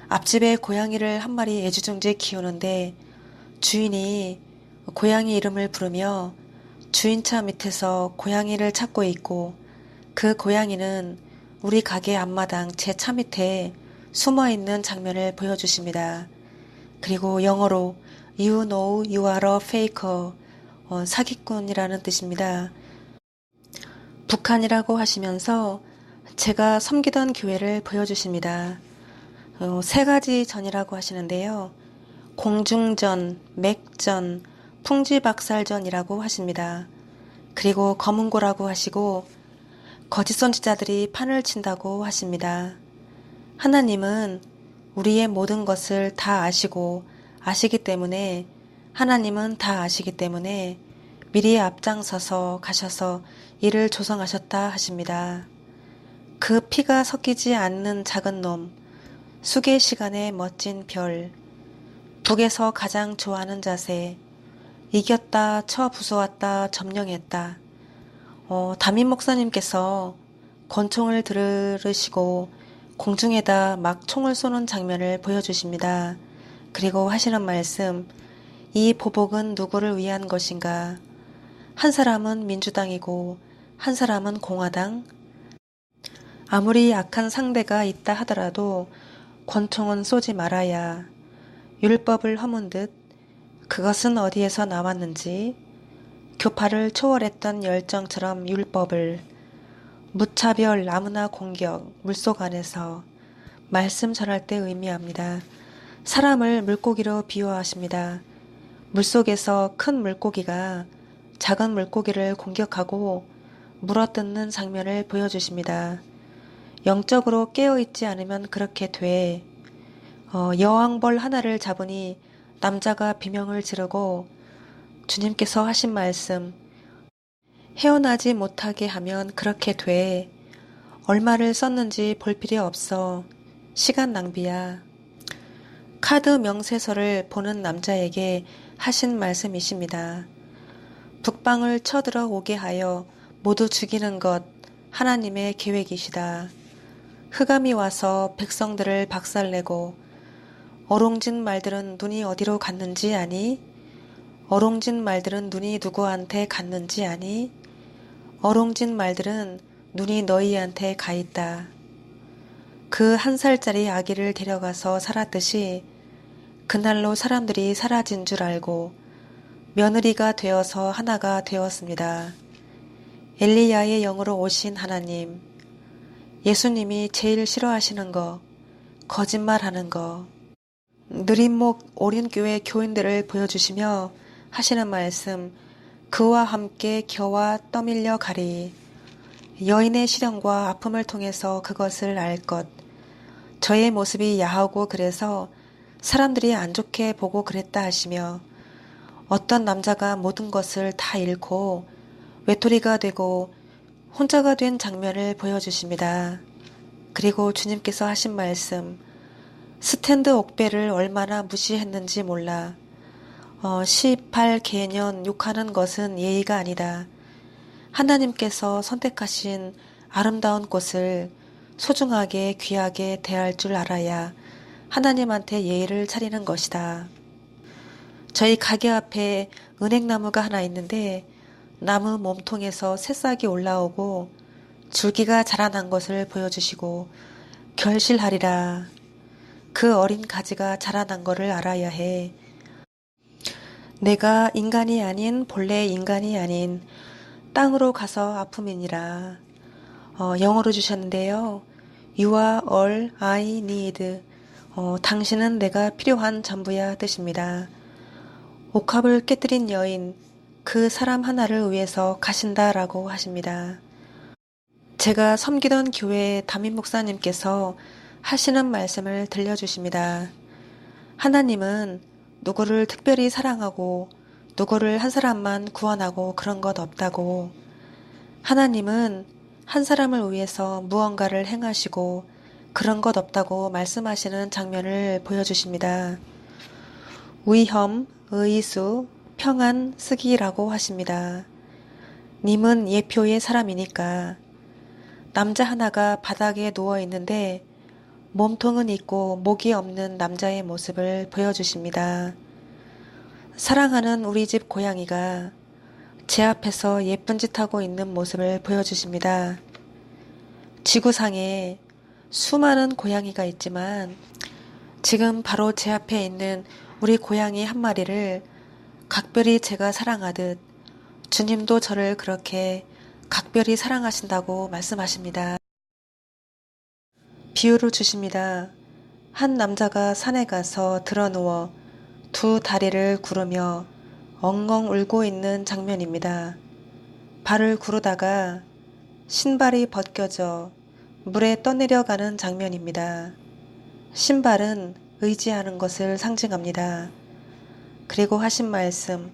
Speaker 1: 앞집에 고양이를 한 마리 애지중지 키우는데 주인이 고양이 이름을 부르며 주인차 밑에서 고양이를 찾고 있고 그 고양이는 우리 가게 앞마당 제 차 밑에 숨어있는 장면을 보여주십니다. 그리고 영어로 You know you are a faker, 사기꾼이라는 뜻입니다. 북한이라고 하시면서 제가 섬기던 교회를 보여주십니다. 세 가지 전이라고 하시는데요. 공중전, 맥전, 풍지박살전이라고 하십니다. 그리고 검은고라고 하시고 거짓 선지자들이 판을 친다고 하십니다. 하나님은 우리의 모든 것을 다 아시기 때문에 하나님은 다 아시기 때문에 미리 앞장서서 가셔서 이를 조성하셨다 하십니다. 그 피가 섞이지 않는 작은 놈, 수계 시간의 멋진 별, 북에서 가장 좋아하는 자세, 이겼다, 쳐 부수었다, 점령했다. 담임 목사님께서 권총을 들으시고 공중에다 막 총을 쏘는 장면을 보여주십니다. 그리고 하시는 말씀, 이 보복은 누구를 위한 것인가? 한 사람은 민주당이고 한 사람은 공화당? 아무리 악한 상대가 있다 하더라도 권총은 쏘지 말아야. 율법을 허문 듯 그것은 어디에서 나왔는지 교파를 초월했던 열정처럼 율법을 무차별 아무나 공격 물속 안에서 말씀 전할 때 의미합니다. 사람을 물고기로 비유하십니다. 물속에서 큰 물고기가 작은 물고기를 공격하고 물어뜯는 장면을 보여주십니다. 영적으로 깨어있지 않으면 그렇게 돼. 여왕벌 하나를 잡으니 남자가 비명을 지르고 주님께서 하신 말씀, 헤어나지 못하게 하면 그렇게 돼. 얼마를 썼는지 볼 필요 없어. 시간 낭비야. 카드 명세서를 보는 남자에게 하신 말씀이십니다. 북방을 쳐들어 오게 하여 모두 죽이는 것 하나님의 계획이시다. 흑암이 와서 백성들을 박살내고 어롱진 말들은 눈이 어디로 갔는지 아니? 어롱진 말들은 눈이 누구한테 갔는지 아니? 어롱진 말들은 눈이 너희한테 가 있다. 그 1살짜리 아기를 데려가서 살았듯이 그날로 사람들이 사라진 줄 알고 며느리가 되어서 하나가 되었습니다. 엘리야의 영으로 오신 하나님, 예수님이 제일 싫어하시는 거, 거짓말하는 거, 느림목 오륜교회 교인들을 보여주시며 하시는 말씀, 그와 함께 겨와 떠밀려 가리. 여인의 시련과 아픔을 통해서 그것을 알 것. 저의 모습이 야하고 그래서 사람들이 안 좋게 보고 그랬다 하시며 어떤 남자가 모든 것을 다 잃고 외톨이가 되고 혼자가 된 장면을 보여주십니다. 그리고 주님께서 하신 말씀, 스탠드 옥배를 얼마나 무시했는지 몰라. 18개년 욕하는 것은 예의가 아니다. 하나님께서 선택하신 아름다운 꽃을 소중하게 귀하게 대할 줄 알아야 하나님한테 예의를 차리는 것이다. 저희 가게 앞에 은행나무가 하나 있는데 나무 몸통에서 새싹이 올라오고 줄기가 자라난 것을 보여주시고 결실하리라. 그 어린 가지가 자라난 것을 알아야 해. 내가 인간이 아닌 본래 인간이 아닌 땅으로 가서 아픔이니라. 영어로 주셨는데요. You are all I need. 당신은 내가 필요한 전부야 뜻입니다. 옥합을 깨뜨린 여인, 그 사람 하나를 위해서 가신다라고 하십니다. 제가 섬기던 교회 담임 목사님께서 하시는 말씀을 들려주십니다. 하나님은 누구를 특별히 사랑하고 누구를 한 사람만 구원하고 그런 것 없다고. 하나님은 한 사람을 위해서 무언가를 행하시고 그런 것 없다고 말씀하시는 장면을 보여주십니다. 위험, 의수, 평안, 쓰기라고 하십니다. 님은 예표의 사람이니까 남자 하나가 바닥에 누워 있는데 몸통은 있고 목이 없는 남자의 모습을 보여주십니다. 사랑하는 우리 집 고양이가 제 앞에서 예쁜 짓 하고 있는 모습을 보여주십니다. 지구상에 수많은 고양이가 있지만 지금 바로 제 앞에 있는 우리 고양이 한 마리를 각별히 제가 사랑하듯 주님도 저를 그렇게 각별히 사랑하신다고 말씀하십니다. 비유를 주십니다. 한 남자가 산에 가서 드러누워 두 다리를 구르며 엉엉 울고 있는 장면입니다. 발을 구르다가 신발이 벗겨져 물에 떠내려가는 장면입니다. 신발은 의지하는 것을 상징합니다. 그리고 하신 말씀,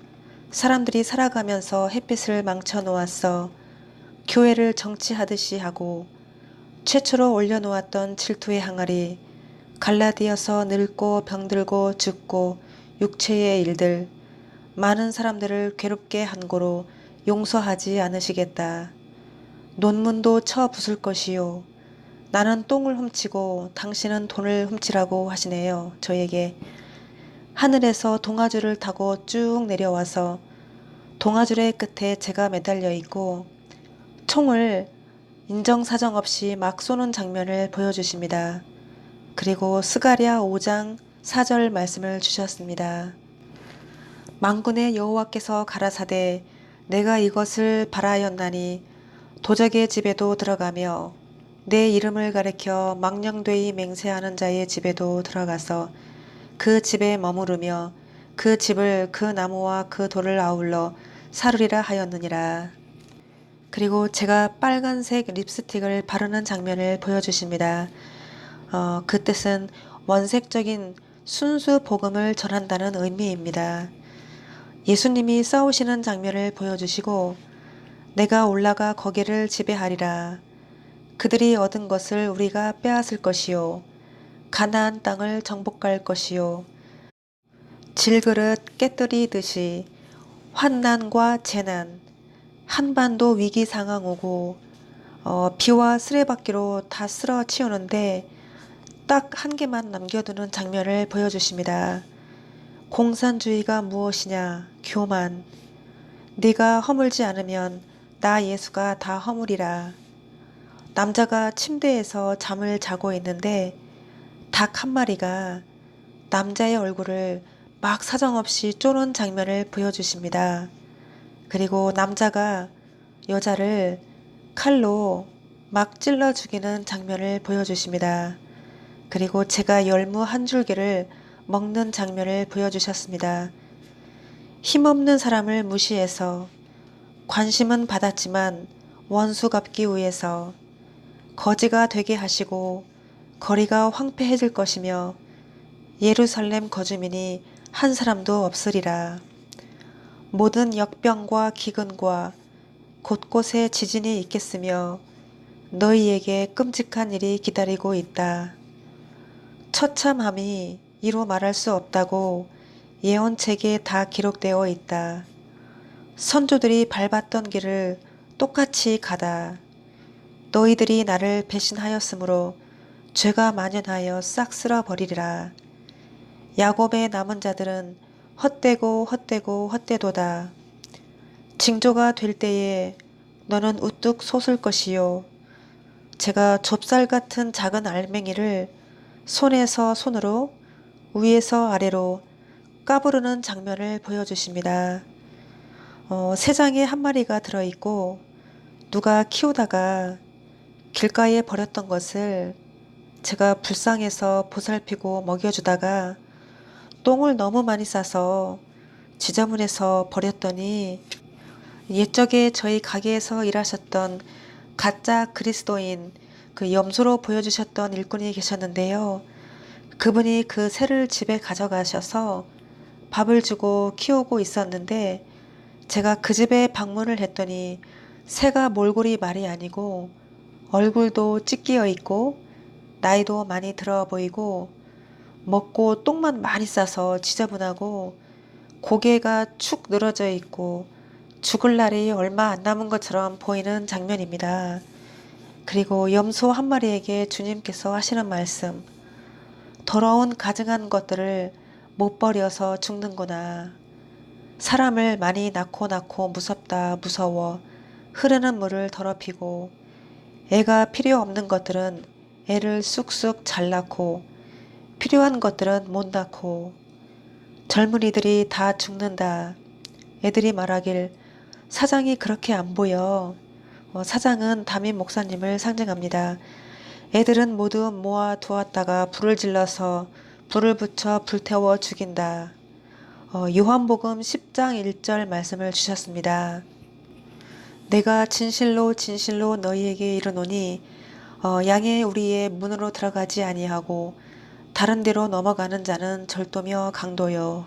Speaker 1: 사람들이 살아가면서 햇빛을 망쳐 놓았어 교회를 정치하듯이 하고 최초로 올려놓았던 질투의 항아리, 갈라디어서 늙고 병들고 죽고 육체의 일들, 많은 사람들을 괴롭게 한 고로 용서하지 않으시겠다. 논문도 쳐 부술 것이요. 나는 똥을 훔치고 당신은 돈을 훔치라고 하시네요. 저에게. 하늘에서 동아줄을 타고 쭉 내려와서 동아줄의 끝에 제가 매달려 있고 총을 인정사정 없이 막 쏘는 장면을 보여주십니다. 그리고 스가랴 5장 4절 말씀을 주셨습니다. 만군의 여호와께서 가라사대 내가 이것을 바라였나니 도적의 집에도 들어가며 내 이름을 가리켜 망령되이 맹세하는 자의 집에도 들어가서 그 집에 머무르며 그 집을 그 나무와 그 돌을 아울러 사르리라 하였느니라. 그리고 제가 빨간색 립스틱을 바르는 장면을 보여주십니다. 그 뜻은 원색적인 순수 복음을 전한다는 의미입니다. 예수님이 싸우시는 장면을 보여주시고 내가 올라가 거기를 지배하리라. 그들이 얻은 것을 우리가 빼앗을 것이요. 가나안 땅을 정복할 것이요. 질그릇 깨뜨리듯이 환난과 재난, 한반도 위기 상황 오고 비와 쓰레받기로 다 쓸어 치우는데 딱 한 개만 남겨두는 장면을 보여주십니다. 공산주의가 무엇이냐? 교만. 네가 허물지 않으면 나 예수가 다 허물이라. 남자가 침대에서 잠을 자고 있는데 닭 한 마리가 남자의 얼굴을 막 사정없이 쪼는 장면을 보여주십니다. 그리고 남자가 여자를 칼로 막 찔러 죽이는 장면을 보여주십니다. 그리고 제가 열무 한 줄기를 먹는 장면을 보여주셨습니다. 힘없는 사람을 무시해서 관심은 받았지만 원수 갚기 위해서 거지가 되게 하시고 거리가 황폐해질 것이며 예루살렘 거주민이 한 사람도 없으리라. 모든 역병과 기근과 곳곳에 지진이 있겠으며 너희에게 끔찍한 일이 기다리고 있다. 처참함이 이루 말할 수 없다고 예언책에 다 기록되어 있다. 선조들이 밟았던 길을 똑같이 가다. 너희들이 나를 배신하였으므로 죄가 만연하여 싹 쓸어버리리라. 야곱의 남은 자들은 헛되고 헛되고 헛되도다. 징조가 될 때에 너는 우뚝 솟을 것이요. 제가 좁쌀 같은 작은 알맹이를 손에서 손으로 위에서 아래로 까부르는 장면을 보여주십니다. 새장에 한 마리가 들어있고 누가 키우다가 길가에 버렸던 것을 제가 불쌍해서 보살피고 먹여주다가 똥을 너무 많이 싸서 지저분해서 버렸더니 옛적에 저희 가게에서 일하셨던 가짜 그리스도인 그 염소로 보여주셨던 일꾼이 계셨는데요. 그분이 그 새를 집에 가져가셔서 밥을 주고 키우고 있었는데 제가 그 집에 방문을 했더니 새가 몰골이 말이 아니고 얼굴도 찢기어 있고 나이도 많이 들어 보이고 먹고 똥만 많이 싸서 지저분하고 고개가 축 늘어져 있고 죽을 날이 얼마 안 남은 것처럼 보이는 장면입니다. 그리고 염소 한 마리에게 주님께서 하시는 말씀, 더러운 가증한 것들을 못 버려서 죽는구나. 사람을 많이 낳고 무섭다 무서워 흐르는 물을 더럽히고 애가 필요 없는 것들은 애를 쑥쑥 잘 낳고 필요한 것들은 못 낳고 젊은이들이 다 죽는다. 애들이 말하길 사장이 그렇게 안 보여. 사장은 담임 목사님을 상징합니다. 애들은 모두 모아 두었다가 불을 질러서 불을 붙여 불태워 죽인다. 요한복음 10장 1절 말씀을 주셨습니다. 내가 진실로 진실로 너희에게 이르노니 양의 우리의 문으로 들어가지 아니하고 다른 데로 넘어가는 자는 절도며 강도요.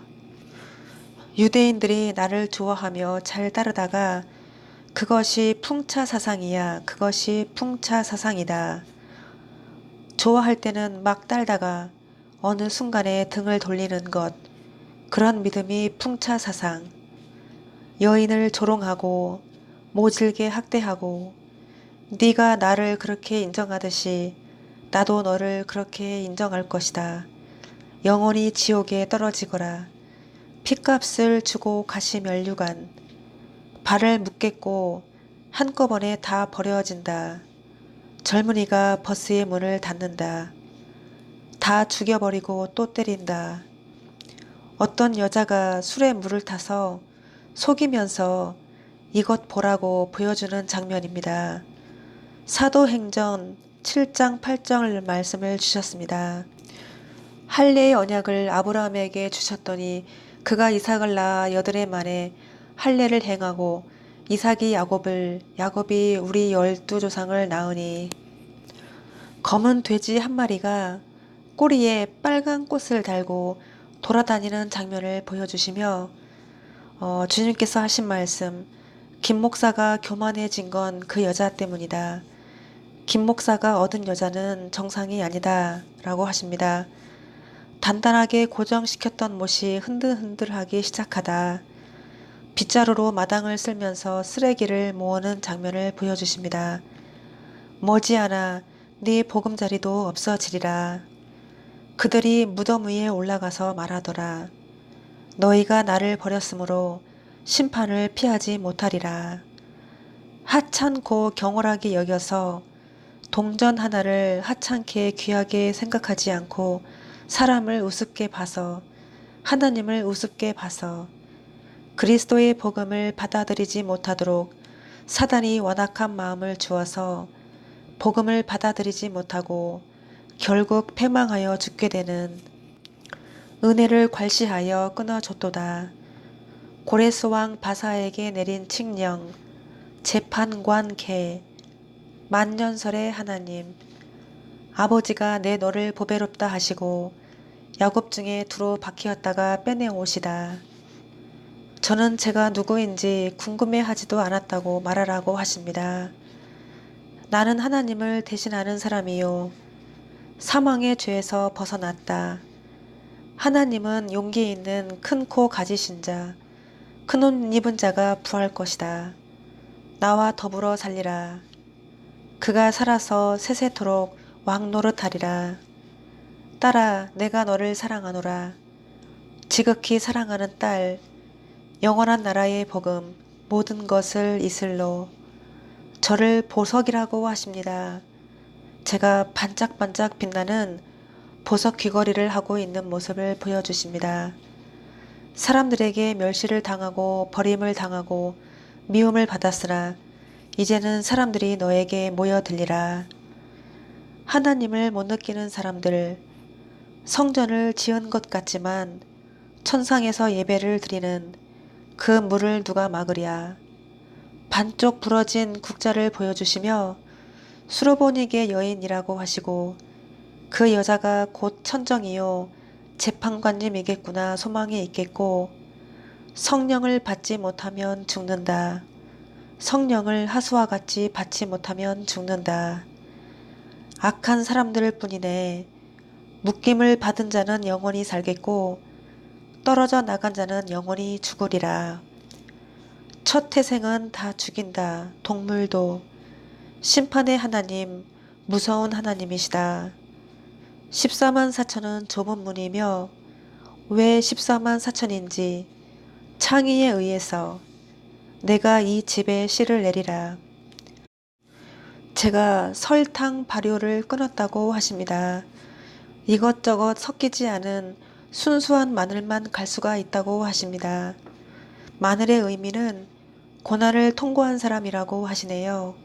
Speaker 1: 유대인들이 나를 좋아하며 잘 따르다가 그것이 풍차 사상이야. 그것이 풍차 사상이다. 좋아할 때는 막 따르다가 어느 순간에 등을 돌리는 것. 그런 믿음이 풍차 사상. 여인을 조롱하고 모질게 학대하고 네가 나를 그렇게 인정하듯이 나도 너를 그렇게 인정할 것이다. 영원히 지옥에 떨어지거라. 핏값을 주고 가시 면류관. 발을 묶겠고 한꺼번에 다 버려진다. 젊은이가 버스의 문을 닫는다. 다 죽여버리고 또 때린다. 어떤 여자가 술에 물을 타서 속이면서 이것 보라고 보여주는 장면입니다. 사도행전 7장 8절 말씀을 주셨습니다. 할례의 언약을 아브라함에게 주셨더니 그가 이삭을 낳아 8해 만에 할례를 행하고 이삭이 야곱을 야곱이 우리 12조상을 낳으니 검은 돼지 한 마리가 꼬리에 빨간 꽃을 달고 돌아다니는 장면을 보여주시며 주님께서 하신 말씀 김 목사가 교만해진 건 그 여자 때문이다. 김 목사가 얻은 여자는 정상이 아니다 라고 하십니다. 단단하게 고정시켰던 못이 흔들흔들하기 시작하다. 빗자루로 마당을 쓸면서 쓰레기를 모으는 장면을 보여주십니다. 머지않아 네 보금자리도 없어지리라. 그들이 무덤 위에 올라가서 말하더라. 너희가 나를 버렸으므로 심판을 피하지 못하리라. 하찮고 경홀하게 여겨서 동전 하나를 하찮게 귀하게 생각하지 않고 사람을 우습게 봐서 하나님을 우습게 봐서 그리스도의 복음을 받아들이지 못하도록 사단이 완악한 마음을 주어서 복음을 받아들이지 못하고 결국 패망하여 죽게 되는 은혜를 괄시하여 끊어줬도다. 고레스왕 바사에게 내린 칙령, 재판관 개, 만년설의 하나님, 아버지가 내 너를 보배롭다 하시고 야곱 중에 두루 박히었다가 빼내오시다. 저는 제가 누구인지 궁금해하지도 않았다고 말하라고 하십니다. 나는 하나님을 대신하는 사람이요. 사망의 죄에서 벗어났다. 하나님은 용기 있는 큰 코 가지신 자, 큰 옷 입은 자가 부할 것이다. 나와 더불어 살리라. 그가 살아서 세세토록 왕노릇하리라. 딸아, 내가 너를 사랑하노라. 지극히 사랑하는 딸, 영원한 나라의 복음, 모든 것을 이슬로 저를 보석이라고 하십니다. 제가 반짝반짝 빛나는 보석 귀걸이를 하고 있는 모습을 보여주십니다. 사람들에게 멸시를 당하고 버림을 당하고 미움을 받았으나 이제는 사람들이 너에게 모여들리라. 하나님을 못 느끼는 사람들, 성전을 지은 것 같지만 천상에서 예배를 드리는 그 물을 누가 막으랴. 반쪽 부러진 국자를 보여주시며 수로보닉의 여인이라고 하시고 그 여자가 곧 천정이요 재판관님이겠구나 소망이 있겠고 성령을 받지 못하면 죽는다. 성령을 하수와 같이 받지 못하면 죽는다. 악한 사람들 뿐이네. 묶임을 받은 자는 영원히 살겠고 떨어져 나간 자는 영원히 죽으리라. 첫 태생은 다 죽인다. 동물도. 심판의 하나님, 무서운 하나님이시다. 14만 4천은 좁은 문이며 왜 14만 4천인지 창의에 의해서 내가 이 집에 씨를 내리라. 제가 설탕 발효를 끊었다고 하십니다. 이것저것 섞이지 않은 순수한 마늘만 갈 수가 있다고 하십니다. 마늘의 의미는 고난을 통과한 사람이라고 하시네요.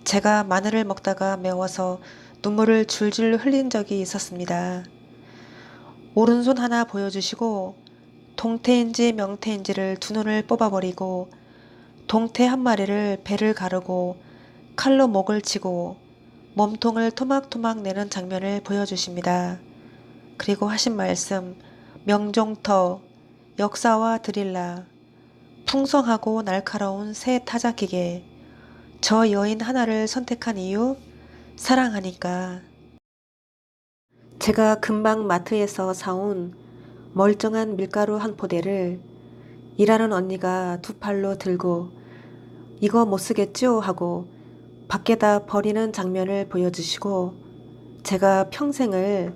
Speaker 1: 제가 마늘을 먹다가 매워서 눈물을 줄줄 흘린 적이 있었습니다. 오른손 하나 보여주시고 동태인지 명태인지를 두 눈을 뽑아버리고 동태 한 마리를 배를 가르고 칼로 목을 치고 몸통을 토막토막 내는 장면을 보여주십니다. 그리고 하신 말씀, 명종터, 역사와 드릴라, 풍성하고 날카로운 새 타작기계, 저 여인 하나를 선택한 이유? 사랑하니까. 제가 금방 마트에서 사온 멀쩡한 밀가루 한 포대를 일하는 언니가 두 팔로 들고 이거 못 쓰겠죠? 하고 밖에다 버리는 장면을 보여주시고 제가 평생을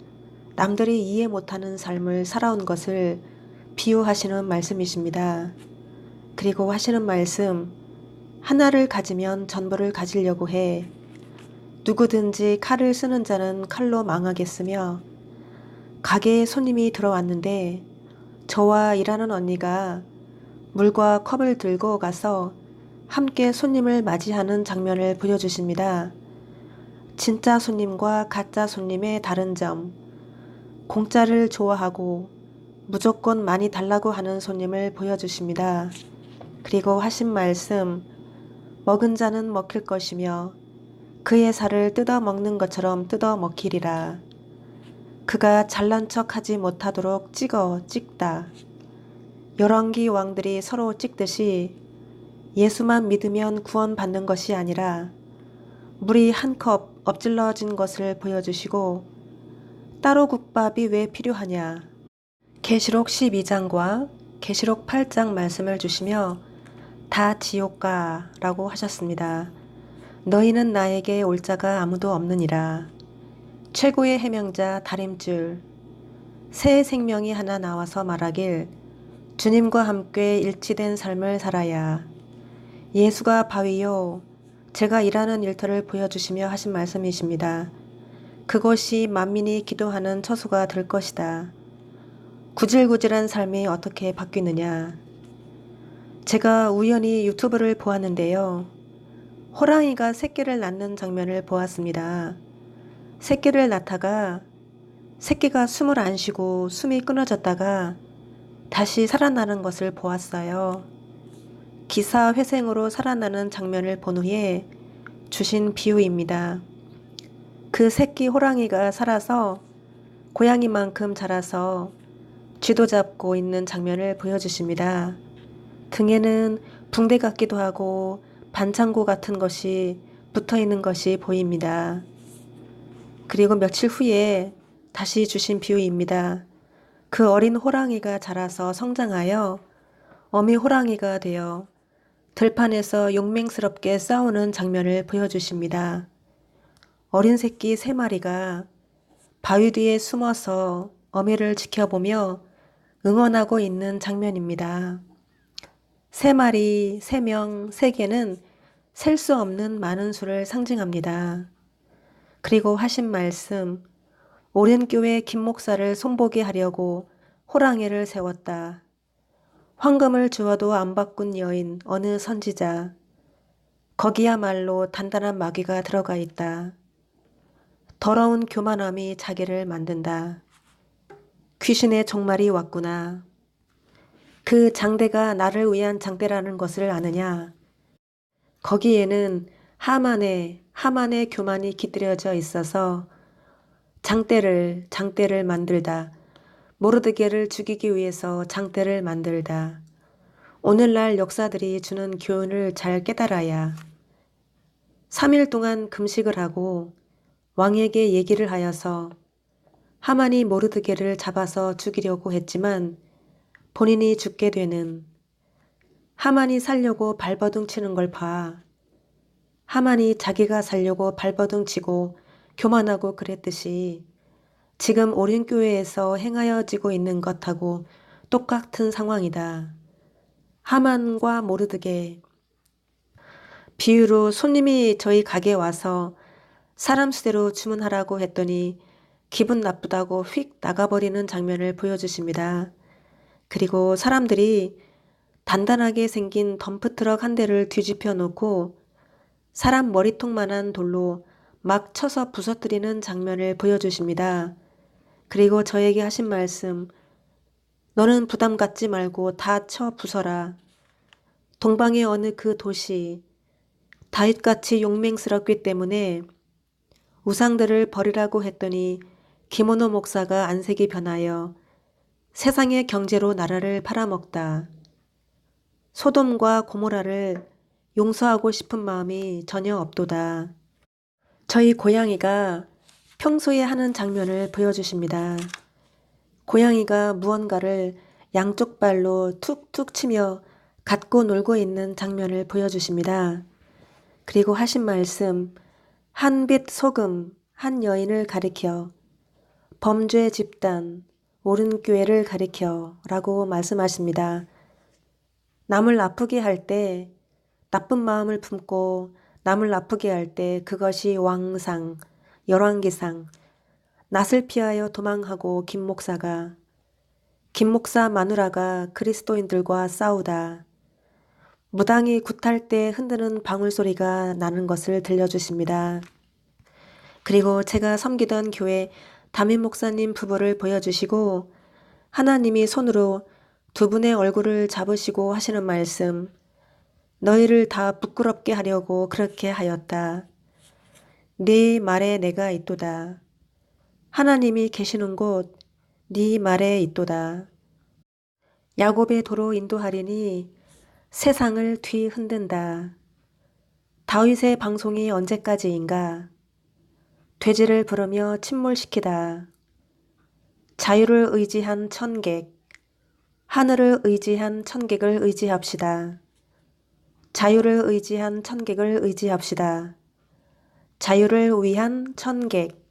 Speaker 1: 남들이 이해 못하는 삶을 살아온 것을 비유하시는 말씀이십니다. 그리고 하시는 말씀, 하나를 가지면 전부를 가지려고 해. 누구든지 칼을 쓰는 자는 칼로 망하겠으며, 가게에 손님이 들어왔는데 저와 일하는 언니가 물과 컵을 들고 가서 함께 손님을 맞이하는 장면을 보여주십니다. 진짜 손님과 가짜 손님의 다른 점, 공짜를 좋아하고 무조건 많이 달라고 하는 손님을 보여주십니다. 그리고 하신 말씀, 먹은 자는 먹힐 것이며 그의 살을 뜯어 먹는 것처럼 뜯어 먹히리라. 그가 잘난 척 하지 못하도록 찍다. 열왕기 왕들이 서로 찍듯이 예수만 믿으면 구원받는 것이 아니라 물이 한 컵 엎질러진 것을 보여주시고 따로 국밥이 왜 필요하냐. 계시록 12장과 계시록 8장 말씀을 주시며 다 지옥가라고 하셨습니다. 너희는 나에게 올 자가 아무도 없느니라. 최고의 해명자 다림줄 새 생명이 하나 나와서 말하길 주님과 함께 일치된 삶을 살아야 예수가 바위요 제가 일하는 일터를 보여주시며 하신 말씀이십니다. 그것이 만민이 기도하는 처소가 될 것이다. 구질구질한 삶이 어떻게 바뀌느냐. 제가 우연히 유튜브를 보았는데요. 호랑이가 새끼를 낳는 장면을 보았습니다. 새끼를 낳다가 새끼가 숨을 안 쉬고 숨이 끊어졌다가 다시 살아나는 것을 보았어요. 기사 회생으로 살아나는 장면을 본 후에 주신 비유입니다. 그 새끼 호랑이가 살아서 고양이만큼 자라서 쥐도 잡고 있는 장면을 보여주십니다. 등에는 붕대 같기도 하고 반창고 같은 것이 붙어 있는 것이 보입니다. 그리고 며칠 후에 다시 주신 비유입니다. 그 어린 호랑이가 자라서 성장하여 어미 호랑이가 되어 들판에서 용맹스럽게 싸우는 장면을 보여주십니다. 어린 새끼 3마리가 바위 뒤에 숨어서 어미를 지켜보며 응원하고 있는 장면입니다. 3마리, 3명, 3개는 셀 수 없는 많은 수를 상징합니다. 그리고 하신 말씀, 오랜교회 김 목사를 손보게 하려고 호랑이를 세웠다. 황금을 주어도 안 바꾼 여인 어느 선지자. 거기야말로 단단한 마귀가 들어가 있다. 더러운 교만함이 자기를 만든다. 귀신의 종말이 왔구나. 그 장대가 나를 위한 장대라는 것을 아느냐? 거기에는 하만의 교만이 깃들여져 있어서 장대를 만들다. 모르드게를 죽이기 위해서 장대를 만들다. 오늘날 역사들이 주는 교훈을 잘 깨달아야 3일 동안 금식을 하고 왕에게 얘기를 하여서 하만이 모르드게를 잡아서 죽이려고 했지만 본인이 죽게 되는 하만이 살려고 발버둥 치는 걸 봐. 하만이 자기가 살려고 발버둥 치고 교만하고 그랬듯이 지금 오륜교회에서 행하여지고 있는 것하고 똑같은 상황이다. 하만과 모르드게. 비유로 손님이 저희 가게에 와서 사람 수대로 주문하라고 했더니 기분 나쁘다고 휙 나가버리는 장면을 보여주십니다. 그리고 사람들이 단단하게 생긴 덤프트럭 한 대를 뒤집혀 놓고 사람 머리통만한 돌로 막 쳐서 부서뜨리는 장면을 보여주십니다. 그리고 저에게 하신 말씀, 너는 부담 갖지 말고 다 쳐 부숴라. 동방의 어느 그 도시, 다윗같이 용맹스럽기 때문에 우상들을 버리라고 했더니 기모노 목사가 안색이 변하여 세상의 경제로 나라를 팔아먹다. 소돔과 고모라를 용서하고 싶은 마음이 전혀 없도다. 저희 고양이가 평소에 하는 장면을 보여주십니다. 고양이가 무언가를 양쪽 발로 툭툭 치며 갖고 놀고 있는 장면을 보여주십니다. 그리고 하신 말씀, 한 빛 소금, 한 여인을 가리켜 범죄 집단, 옳은 교회를 가리켜 라고 말씀하십니다. 남을 아프게 할 때, 나쁜 마음을 품고 남을 아프게 할 때 그것이 왕상, 열왕기상, 낯을 피하여 도망하고 김 목사 마누라가 그리스도인들과 싸우다 무당이 굿할 때 흔드는 방울소리가 나는 것을 들려주십니다. 그리고 제가 섬기던 교회 담임 목사님 부부를 보여주시고 하나님이 손으로 두 분의 얼굴을 잡으시고 하시는 말씀, 너희를 다 부끄럽게 하려고 그렇게 하였다. 네 말에 내가 있도다. 하나님이 계시는 곳, 네 말에 있도다. 야곱의 도로 인도하리니 세상을 뒤 흔든다. 다윗의 방송이 언제까지인가? 돼지를 부르며 침몰시키다. 자유를 의지한 천객, 하늘을 의지한 천객을 의지합시다. 자유를 의지한 천객을 의지합시다. 자유를 위한 천객.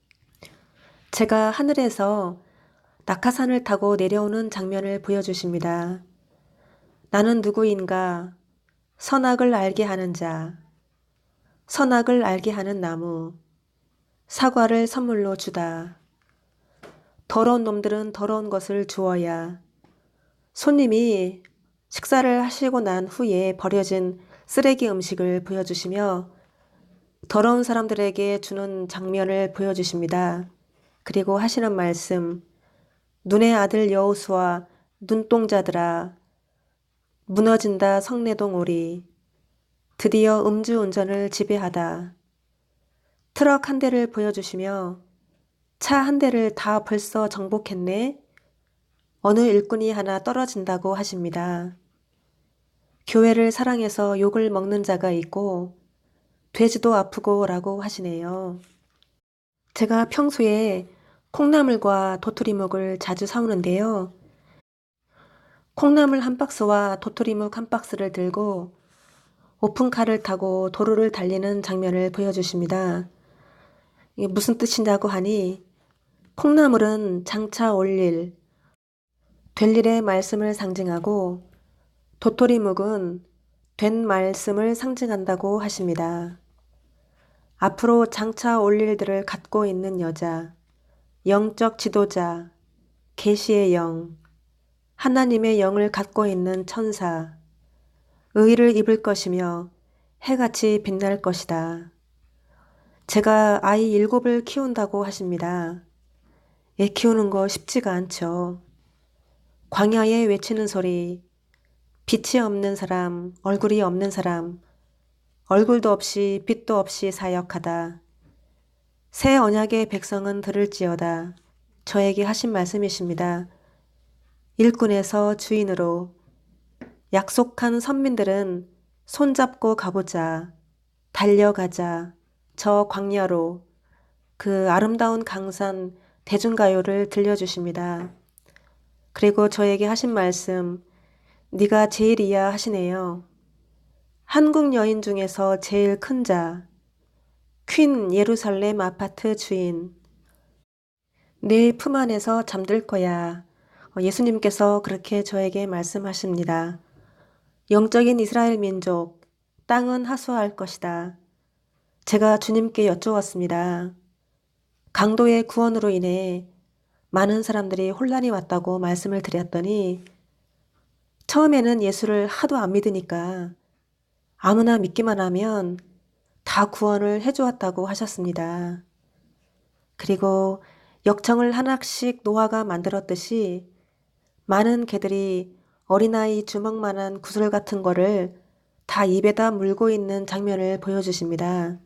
Speaker 1: 제가 하늘에서 낙하산을 타고 내려오는 장면을 보여주십니다. 나는 누구인가? 선악을 알게 하는 자, 선악을 알게 하는 나무, 사과를 선물로 주다. 더러운 놈들은 더러운 것을 주어야. 손님이 식사를 하시고 난 후에 버려진 쓰레기 음식을 보여주시며 더러운 사람들에게 주는 장면을 보여주십니다. 그리고 하시는 말씀, 눈의 아들 여호수아 눈동자들아 무너진다 성내동 오리 드디어 음주운전을 지배하다. 트럭 한 대를 보여주시며 차 한 대를 다 벌써 정복했네. 어느 일꾼이 하나 떨어진다고 하십니다. 교회를 사랑해서 욕을 먹는 자가 있고 돼지도 아프고 라고 하시네요. 제가 평소에 콩나물과 도토리묵을 자주 사오는데요. 콩나물 한 박스와 도토리묵 한 박스를 들고 오픈카를 타고 도로를 달리는 장면을 보여주십니다. 이게 무슨 뜻이냐고 하니 콩나물은 장차 올 될 일의 말씀을 상징하고 도토리묵은 된 말씀을 상징한다고 하십니다. 앞으로 장차 올 일들을 갖고 있는 여자, 영적 지도자, 계시의 영, 하나님의 영을 갖고 있는 천사, 의를 입을 것이며 해같이 빛날 것이다. 제가 아이 7을 키운다고 하십니다. 애 키우는 거 쉽지가 않죠. 광야에 외치는 소리, 빛이 없는 사람, 얼굴이 없는 사람, 얼굴도 없이 빛도 없이 사역하다. 새 언약의 백성은 들을지어다. 저에게 하신 말씀이십니다. 일꾼에서 주인으로 약속한 선민들은 손잡고 가보자. 달려가자. 저 광야로 그 아름다운 강산 대중가요를 들려주십니다. 그리고 저에게 하신 말씀, 네가 제일이야 하시네요. 한국 여인 중에서 제일 큰 자, 퀸 예루살렘 아파트 주인, 내 품 안에서 잠들 거야. 예수님께서 그렇게 저에게 말씀하십니다. 영적인 이스라엘 민족, 땅은 하수할 것이다. 제가 주님께 여쭈었습니다. 강도의 구원으로 인해 많은 사람들이 혼란이 왔다고 말씀을 드렸더니 처음에는 예수를 하도 안 믿으니까 아무나 믿기만 하면 다 구원을 해주었다고 하셨습니다. 그리고 역청을 하나씩 노아가 만들었듯이 많은 개들이 어린아이 주먹만한 구슬 같은 거를 다 입에다 물고 있는 장면을 보여주십니다.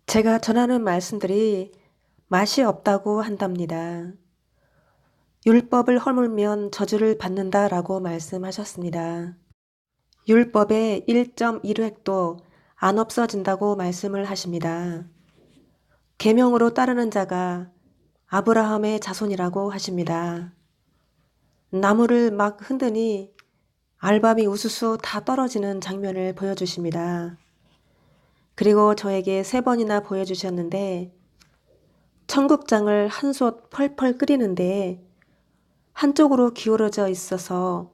Speaker 1: 제가 전하는 말씀들이 맛이 없다고 한답니다. 율법을 허물면 저주를 받는다라고 말씀하셨습니다. 율법의 1.1획도 안 없어진다고 말씀을 하십니다. 계명으로 따르는 자가 아브라함의 자손이라고 하십니다. 나무를 막 흔드니 알밤이 우수수 다 떨어지는 장면을 보여주십니다. 그리고 저에게 3번이나 보여주셨는데 청국장을 한 솥 펄펄 끓이는데 한쪽으로 기울어져 있어서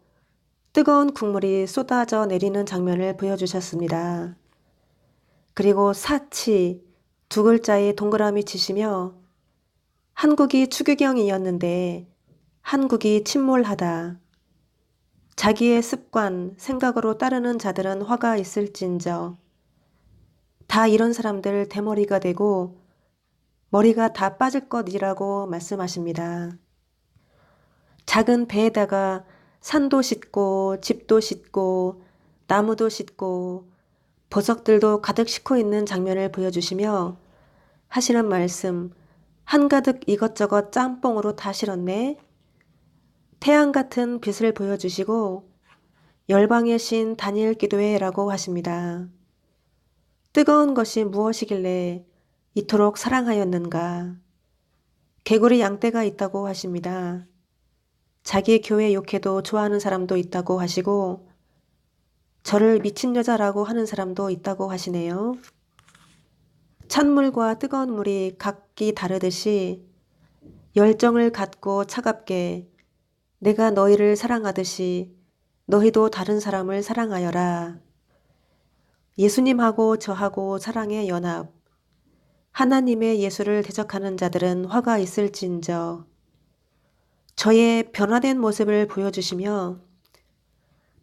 Speaker 1: 뜨거운 국물이 쏟아져 내리는 장면을 보여주셨습니다. 그리고 사치 2글자에 동그라미 치시며 한국이 추기경이었는데 한국이 침몰하다. 자기의 습관, 생각으로 따르는 자들은 화가 있을진저. 다 이런 사람들 대머리가 되고 머리가 다 빠질 것이라고 말씀하십니다. 작은 배에다가 산도 싣고 집도 싣고 나무도 싣고 보석들도 가득 싣고 있는 장면을 보여주시며 하시는 말씀, 한가득 이것저것 짬뽕으로 다 실었네. 태양 같은 빛을 보여주시고 열방의 신 다니엘 기도해라고 하십니다. 뜨거운 것이 무엇이길래 이토록 사랑하였는가. 개구리 양떼가 있다고 하십니다. 자기 교회 욕해도 좋아하는 사람도 있다고 하시고 저를 미친 여자라고 하는 사람도 있다고 하시네요. 찬물과 뜨거운 물이 각기 다르듯이 열정을 갖고 차갑게 내가 너희를 사랑하듯이 너희도 다른 사람을 사랑하여라. 예수님하고 저하고 사랑의 연합. 하나님의 예수를 대적하는 자들은 화가 있을진저. 저의 변화된 모습을 보여주시며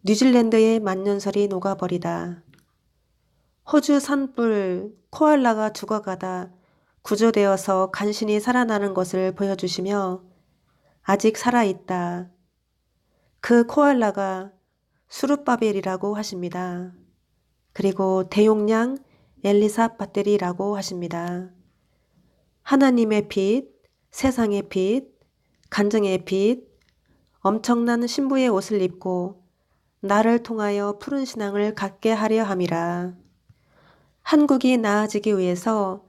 Speaker 1: 뉴질랜드의 만년설이 녹아버리다. 호주 산불 코알라가 죽어가다 구조되어서 간신히 살아나는 것을 보여주시며 아직 살아있다. 그 코알라가 수르바벨이라고 하십니다. 그리고 대용량 엘리사 배터리라고 하십니다. 하나님의 빛, 세상의 빛, 간증의 빛, 엄청난 신부의 옷을 입고 나를 통하여 푸른 신앙을 갖게 하려 함이라. 한국이 나아지기 위해서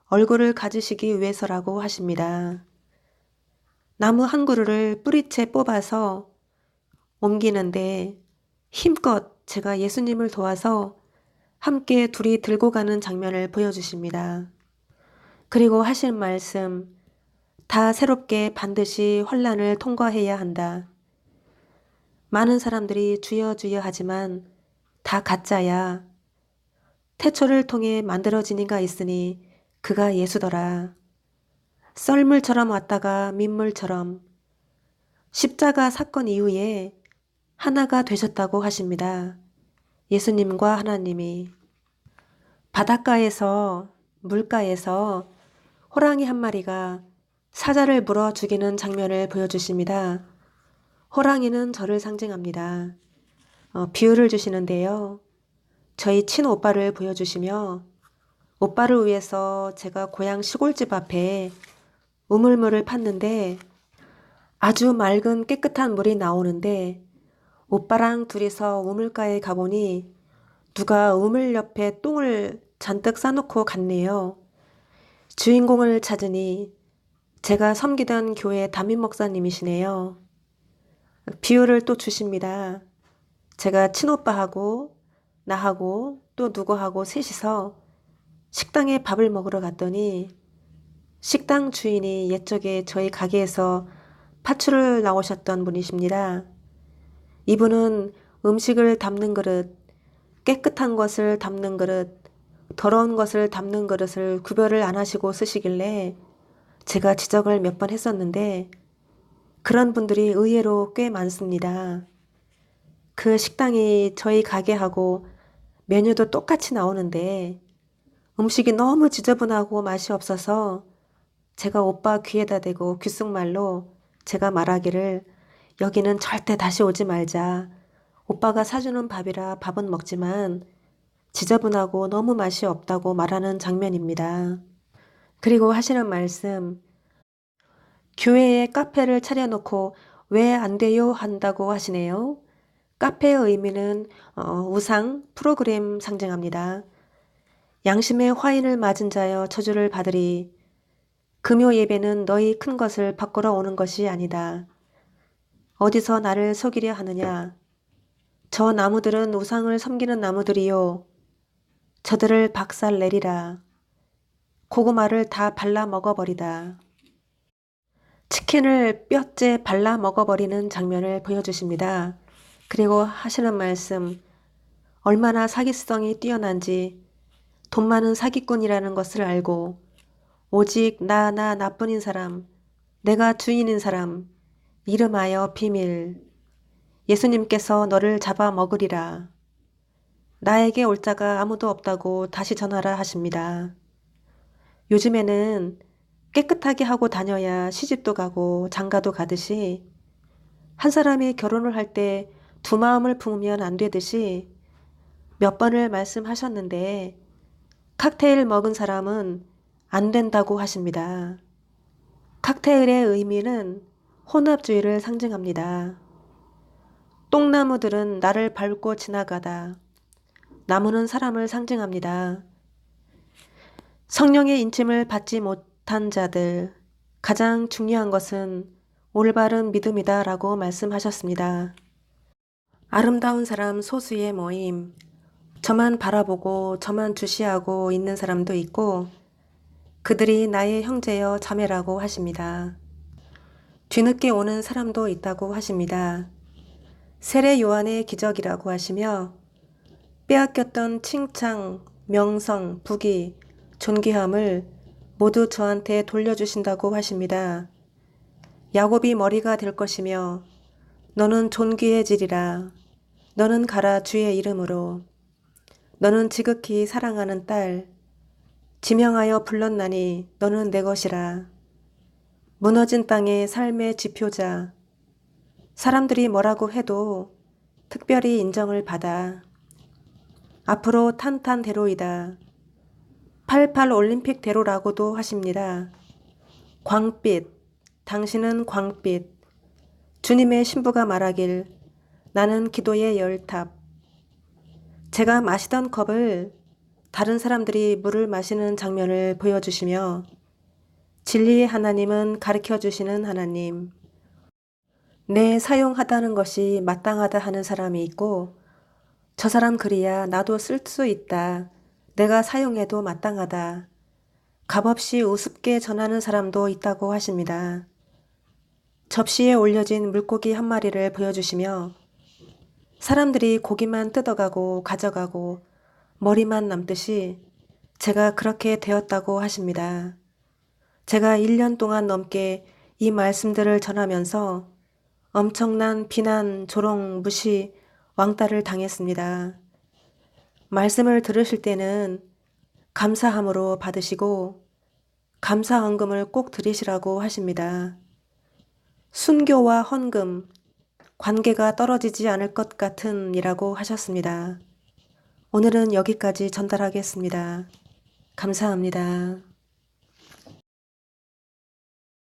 Speaker 1: 얼굴을 가지시기 위해서라고 하십니다. 나무 한 그루를 뿌리채 뽑아서 옮기는데 힘껏 제가 예수님을 도와서 함께 둘이 들고 가는 장면을 보여주십니다. 그리고 하실 말씀, 다 새롭게 반드시 환난을 통과해야 한다. 많은 사람들이 주여 주여 하지만 다 가짜야. 태초를 통해 만들어진 이가 있으니 그가 예수더라. 썰물처럼 왔다가 민물처럼 십자가 사건 이후에 하나가 되셨다고 하십니다. 예수님과 하나님이 바닷가에서 물가에서 호랑이 한 마리가 사자를 물어 죽이는 장면을 보여주십니다. 호랑이는 저를 상징합니다. 비유를 주시는데요. 저희 친오빠를 보여주시며 오빠를 위해서 제가 고향 시골집 앞에 우물물을 팠는데 아주 맑은 깨끗한 물이 나오는데 오빠랑 둘이서 우물가에 가보니 누가 우물 옆에 똥을 잔뜩 싸놓고 갔네요. 주인공을 찾으니 제가 섬기던 교회 담임 목사님이시네요. 비유를 또 주십니다. 제가 친오빠하고 나하고 또 누구하고 셋이서 식당에 밥을 먹으러 갔더니 식당 주인이 옛적에 저희 가게에서 파출을 나오셨던 분이십니다. 이분은 음식을 담는 그릇, 깨끗한 것을 담는 그릇, 더러운 것을 담는 그릇을 구별을 안 하시고 쓰시길래 제가 지적을 몇 번 했었는데 그런 분들이 의외로 꽤 많습니다. 그 식당이 저희 가게하고 메뉴도 똑같이 나오는데 음식이 너무 지저분하고 맛이 없어서 제가 오빠 귀에다 대고 귓속말로 제가 말하기를 여기는 절대 다시 오지 말자. 오빠가 사주는 밥이라 밥은 먹지만 지저분하고 너무 맛이 없다고 말하는 장면입니다. 그리고 하시는 말씀, 교회에 카페를 차려놓고 왜 안 돼요 한다고 하시네요. 카페의 의미는 우상, 프로그램 상징합니다. 양심의 화인을 맞은 자여 저주를 받으리. 금요 예배는 너희 큰 것을 바꾸러 오는 것이 아니다. 어디서 나를 속이려 하느냐. 저 나무들은 우상을 섬기는 나무들이요. 저들을 박살 내리라. 고구마를 다 발라 먹어버리다. 치킨을 뼈째 발라 먹어버리는 장면을 보여주십니다. 그리고 하시는 말씀, 얼마나 사기성이 뛰어난지 돈 많은 사기꾼이라는 것을 알고 오직 나 나뿐인 사람, 내가 주인인 사람, 이름하여 비밀. 예수님께서 너를 잡아먹으리라. 나에게 올 자가 아무도 없다고 다시 전하라 하십니다. 요즘에는 깨끗하게 하고 다녀야 시집도 가고 장가도 가듯이 한 사람이 결혼을 할 때 두 마음을 품으면 안 되듯이 몇 번을 말씀하셨는데 칵테일 먹은 사람은 안 된다고 하십니다. 칵테일의 의미는 혼합주의를 상징합니다. 똥나무들은 나를 밟고 지나가다. 나무는 사람을 상징합니다. 성령의 인침을 받지 못한 자들, 가장 중요한 것은 올바른 믿음이다 라고 말씀하셨습니다. 아름다운 사람 소수의 모임, 저만 바라보고 저만 주시하고 있는 사람도 있고 그들이 나의 형제여 자매라고 하십니다. 뒤늦게 오는 사람도 있다고 하십니다. 세례 요한의 기적이라고 하시며 빼앗겼던 칭찬, 명성, 부귀, 존귀함을 모두 저한테 돌려주신다고 하십니다. 야곱이 머리가 될 것이며 너는 존귀해지리라. 너는 가라 주의 이름으로. 너는 지극히 사랑하는 딸. 지명하여 불렀나니 너는 내 것이라. 무너진 땅의 삶의 지표자. 사람들이 뭐라고 해도 특별히 인정을 받아. 앞으로 탄탄대로이다. 88 올림픽대로라고도 하십니다. 광빛, 당신은 광빛. 주님의 신부가 말하길 나는 기도의 열탑. 제가 마시던 컵을 다른 사람들이 물을 마시는 장면을 보여주시며 진리의 하나님은 가르쳐주시는 하나님. 내 사용하다는 것이 마땅하다 하는 사람이 있고 저 사람 글이야 나도 쓸 수 있다. 내가 사용해도 마땅하다. 값없이 우습게 전하는 사람도 있다고 하십니다. 접시에 올려진 물고기 한 마리를 보여주시며 사람들이 고기만 뜯어가고 가져가고 머리만 남듯이 제가 그렇게 되었다고 하십니다. 제가 1년 동안 넘게 이 말씀들을 전하면서 엄청난 비난, 조롱, 무시, 왕따를 당했습니다. 말씀을 들으실 때는 감사함으로 받으시고 감사헌금을 꼭 드리시라고 하십니다. 순교와 헌금, 관계가 떨어지지 않을 것 같은 이라고 하셨습니다. 오늘은 여기까지 전달하겠습니다. 감사합니다.